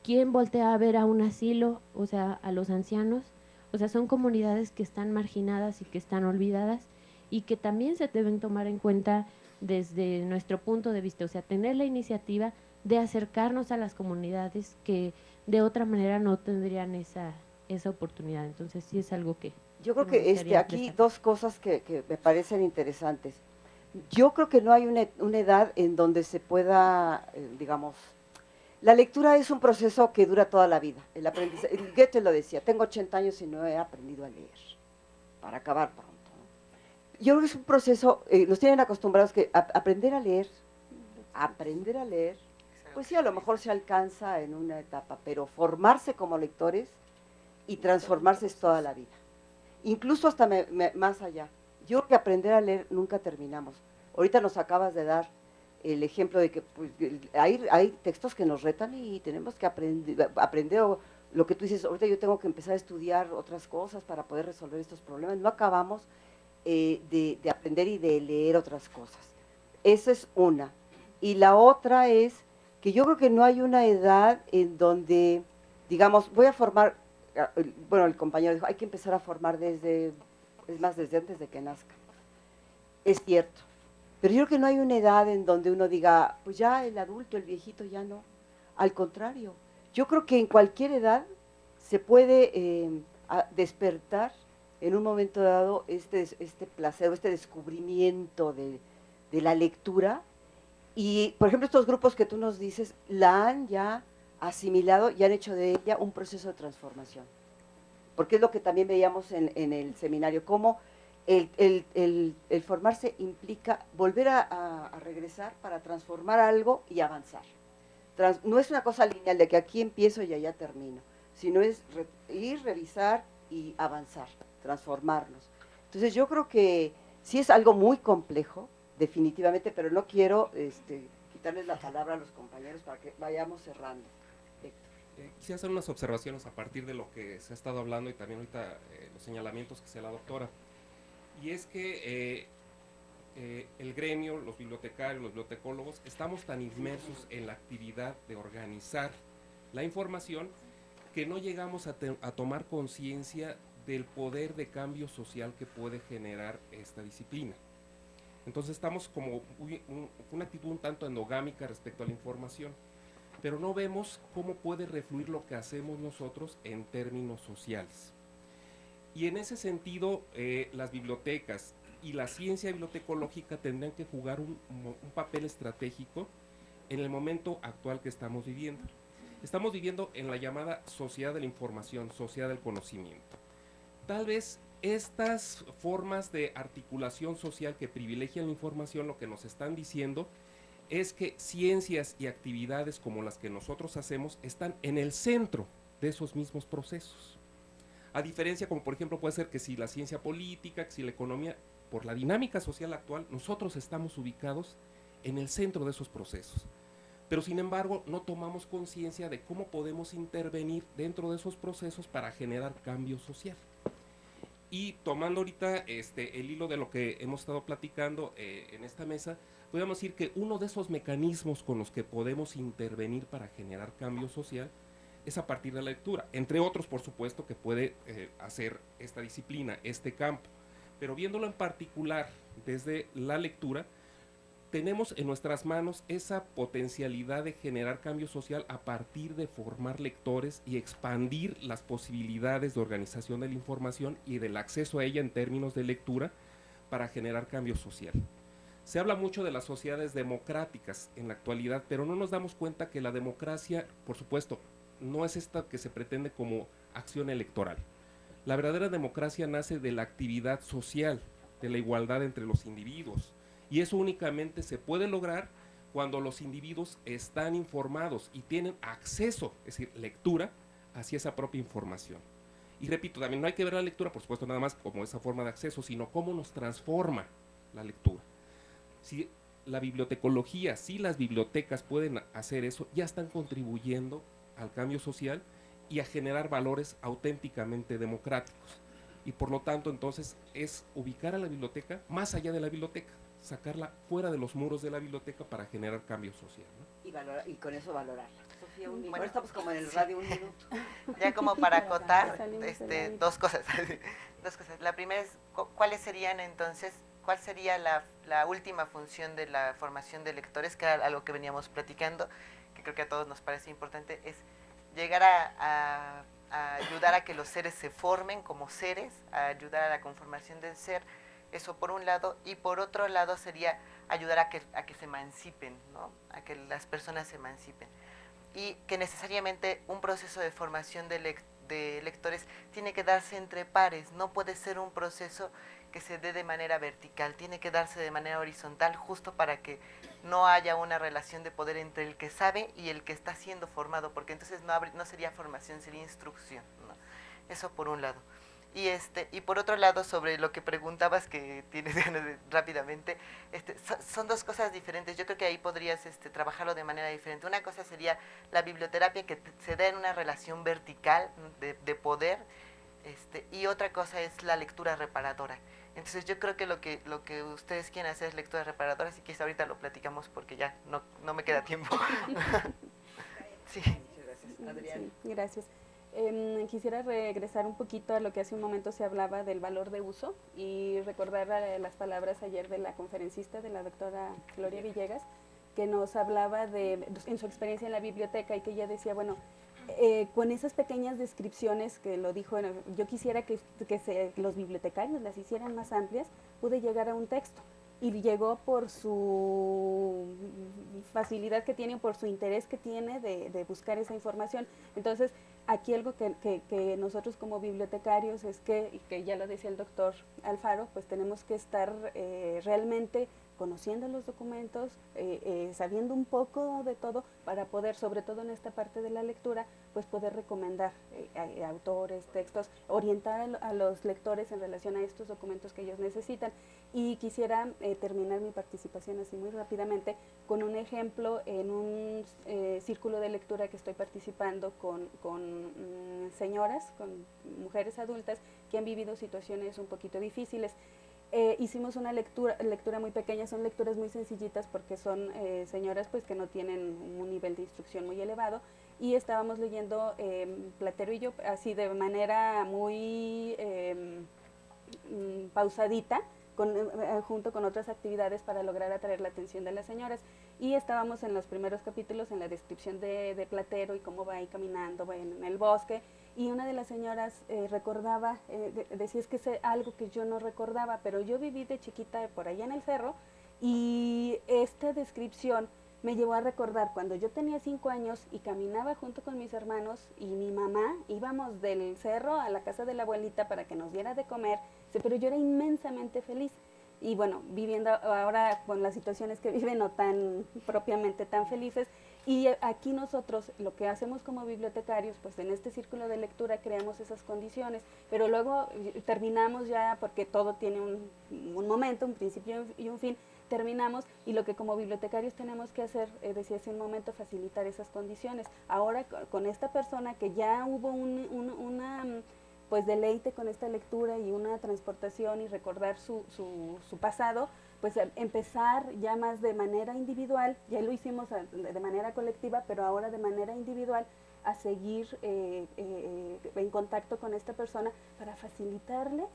¿quién voltea a ver a un asilo? O sea, a los ancianos. O sea, son comunidades que están marginadas y que están olvidadas y que también se deben tomar en cuenta desde nuestro punto de vista. O sea, tener la iniciativa de acercarnos a las comunidades que de otra manera no tendrían esa oportunidad. Entonces sí es algo que... Yo creo que aquí dos cosas que me parecen interesantes. Yo creo que no hay una edad en donde se pueda, digamos, la lectura es un proceso que dura toda la vida. El aprendizaje, Goethe lo decía, tengo 80 años y no he aprendido a leer, para acabar pronto, ¿no? Yo creo que es un proceso, los tienen acostumbrados que aprender a leer, pues sí, a lo mejor se alcanza en una etapa, pero formarse como lectores y transformarse es toda la vida. Incluso hasta más allá. Yo creo que aprender a leer nunca terminamos. Ahorita nos acabas de dar el ejemplo de que pues, hay textos que nos retan y tenemos que aprender o lo que tú dices, ahorita yo tengo que empezar a estudiar otras cosas para poder resolver estos problemas. No acabamos de aprender y de leer otras cosas. Esa es una. Y la otra es que yo creo que no hay una edad en donde, digamos, voy a formar, bueno, el compañero dijo, hay que empezar a formar desde antes de que nazca. Es cierto. Pero yo creo que no hay una edad en donde uno diga, pues ya el adulto, el viejito, ya no. Al contrario, yo creo que en cualquier edad se puede despertar en un momento dado este placer o este descubrimiento de la lectura. Y, por ejemplo, estos grupos que tú nos dices, la han ya asimilado y han hecho de ella un proceso de transformación. Porque es lo que también veíamos en el seminario, cómo el formarse implica volver a regresar para transformar algo y avanzar. No es una cosa lineal de que aquí empiezo y allá termino, sino es ir, revisar y avanzar, transformarnos. Entonces yo creo que sí es algo muy complejo, definitivamente, pero no quiero quitarles la palabra a los compañeros para que vayamos cerrando. Quisiera hacer unas observaciones a partir de lo que se ha estado hablando y también ahorita los señalamientos que hacía la doctora. Y es que el gremio, los bibliotecarios, los bibliotecólogos, estamos tan inmersos en la actividad de organizar la información que no llegamos a tomar conciencia del poder de cambio social que puede generar esta disciplina. Entonces estamos como una actitud un tanto endogámica respecto a la información, pero no vemos cómo puede refluir lo que hacemos nosotros en términos sociales. Y en ese sentido, las bibliotecas y la ciencia bibliotecológica tendrían que jugar un papel estratégico en el momento actual que estamos viviendo. Estamos viviendo en la llamada sociedad de la información, sociedad del conocimiento. Tal vez estas formas de articulación social que privilegian la información lo que nos están diciendo es que ciencias y actividades como las que nosotros hacemos están en el centro de esos mismos procesos. A diferencia, como por ejemplo puede ser que si la ciencia política, que si la economía, por la dinámica social actual, nosotros estamos ubicados en el centro de esos procesos. Pero sin embargo, no tomamos conciencia de cómo podemos intervenir dentro de esos procesos para generar cambio social. Y tomando ahorita el hilo de lo que hemos estado platicando en esta mesa, podemos decir que uno de esos mecanismos con los que podemos intervenir para generar cambio social es a partir de la lectura, entre otros, por supuesto, que puede hacer esta disciplina, este campo. Pero viéndolo en particular desde la lectura, tenemos en nuestras manos esa potencialidad de generar cambio social a partir de formar lectores y expandir las posibilidades de organización de la información y del acceso a ella en términos de lectura para generar cambio social. Se habla mucho de las sociedades democráticas en la actualidad, pero no nos damos cuenta que la democracia, por supuesto, no es esta que se pretende como acción electoral. La verdadera democracia nace de la actividad social, de la igualdad entre los individuos, y eso únicamente se puede lograr cuando los individuos están informados y tienen acceso, es decir, lectura, hacia esa propia información. Y repito, también no hay que ver la lectura, por supuesto, nada más como esa forma de acceso, sino cómo nos transforma la lectura. Si la bibliotecología, si las bibliotecas pueden hacer eso, ya están contribuyendo al cambio social y a generar valores auténticamente democráticos. Y por lo tanto, entonces, es ubicar a la biblioteca más allá de la biblioteca, sacarla fuera de los muros de la biblioteca para generar cambio social, ¿no? Y con eso valorarla. Sofía, bueno, estamos como en el radio un minuto. Ya como para acotar, dos cosas. La primera es, ¿cuáles serían entonces, cuál sería la última función de la formación de lectores, que era algo que veníamos platicando, que creo que a todos nos parece importante, es llegar a ayudar a que los seres se formen como seres, a ayudar a la conformación del ser, eso por un lado, y por otro lado sería ayudar a que se emancipen, ¿no? A que las personas se emancipen. Y que necesariamente un proceso de formación de lectores tiene que darse entre pares, no puede ser un proceso que se dé de manera vertical, tiene que darse de manera horizontal, justo para que no haya una relación de poder entre el que sabe y el que está siendo formado, porque entonces no sería formación, sería instrucción, ¿no? Eso por un lado. Y por otro lado, sobre lo que preguntabas, que tienes ganas de, rápidamente, son dos cosas diferentes. Yo creo que ahí podrías trabajarlo de manera diferente. Una cosa sería la biblioterapia, que se da en una relación vertical de poder, y otra cosa es la lectura reparadora. Entonces yo creo que lo que ustedes quieren hacer es lectura reparadora, así que ahorita lo platicamos porque ya no me queda tiempo. Sí. Muchas gracias. Adrián. Sí, gracias. Quisiera regresar un poquito a lo que hace un momento se hablaba del valor de uso y recordar las palabras ayer de la conferencista, de la doctora Gloria Villegas, que nos hablaba en su experiencia en la biblioteca, y que ella decía, bueno, con esas pequeñas descripciones que lo dijo, yo quisiera que los bibliotecarios las hicieran más amplias, pude llegar a un texto. Y llegó por su facilidad que tiene, por su interés que tiene de buscar esa información. Entonces, aquí algo que nosotros como bibliotecarios es y que ya lo decía el doctor Alfaro, pues tenemos que estar realmente conociendo los documentos, sabiendo un poco de todo, para poder, sobre todo en esta parte de la lectura, pues poder recomendar autores, textos, orientar a los lectores en relación a estos documentos que ellos necesitan. Y quisiera terminar mi participación así muy rápidamente con un ejemplo en un círculo de lectura que estoy participando con señoras, con mujeres adultas que han vivido situaciones un poquito difíciles. Hicimos una lectura muy pequeña, son lecturas muy sencillitas porque son señoras pues que no tienen un nivel de instrucción muy elevado, y estábamos leyendo Platero y yo así de manera muy pausadita, junto con otras actividades para lograr atraer la atención de las señoras, y estábamos en los primeros capítulos en la descripción de Platero y cómo va ahí caminando en el bosque, y una de las señoras recordaba, decía, es que es algo que yo no recordaba, pero yo viví de chiquita por allá en el cerro, y esta descripción me llevó a recordar cuando yo tenía 5 años y caminaba junto con mis hermanos y mi mamá, íbamos del cerro a la casa de la abuelita para que nos diera de comer, pero yo era inmensamente feliz. Y bueno, viviendo ahora con las situaciones que viven, no tan propiamente tan felices, y aquí nosotros lo que hacemos como bibliotecarios, pues en este círculo de lectura creamos esas condiciones, pero luego terminamos ya, porque todo tiene un momento, un principio y un fin, terminamos, y lo que como bibliotecarios tenemos que hacer, decía hace un momento, facilitar esas condiciones. Ahora con esta persona que ya hubo una pues deleite con esta lectura y una transportación y recordar su pasado, pues empezar ya más de manera individual, ya lo hicimos de manera colectiva, pero ahora de manera individual, a seguir en contacto con esta persona para facilitarle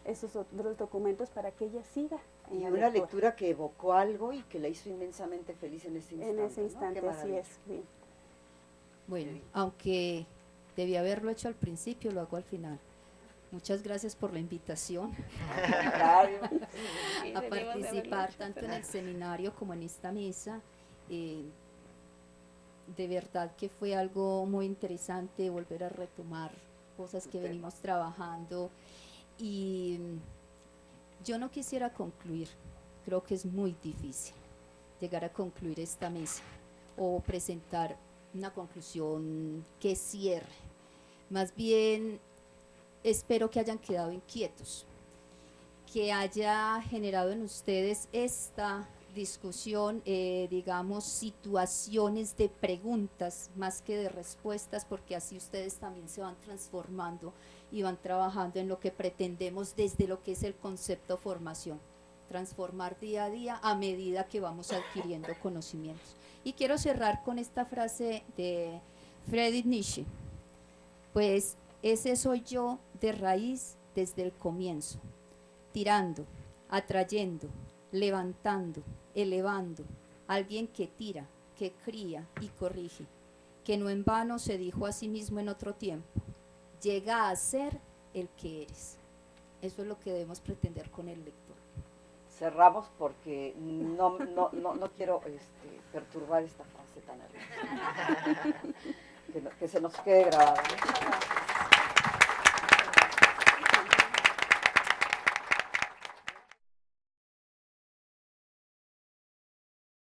esos otros documentos para que ella siga. Y una lectura que evocó algo y que la hizo inmensamente feliz en ese instante. En ese instante, ¿no? así es. Sí. Bueno, aunque debí haberlo hecho al principio, lo hago al final. Muchas gracias por la invitación a participar tanto en el seminario como en esta mesa. De verdad que fue algo muy interesante volver a retomar cosas que venimos trabajando, y yo no quisiera concluir, creo que es muy difícil llegar a concluir esta mesa o presentar una conclusión que cierre. Más bien espero que hayan quedado inquietos, que haya generado en ustedes esta discusión, digamos, situaciones de preguntas más que de respuestas, porque así ustedes también se van transformando y van trabajando en lo que pretendemos desde lo que es el concepto formación, transformar día a día a medida que vamos adquiriendo conocimientos. Y quiero cerrar con esta frase de Friedrich Nietzsche, pues ese soy yo de raíz desde el comienzo, tirando, atrayendo, levantando, elevando, alguien que tira, que cría y corrige, que no en vano se dijo a sí mismo en otro tiempo, llega a ser el que eres. Eso es lo que debemos pretender con el lector. Cerramos porque no quiero perturbar esta frase tan hermosa. Que se nos quede grabada.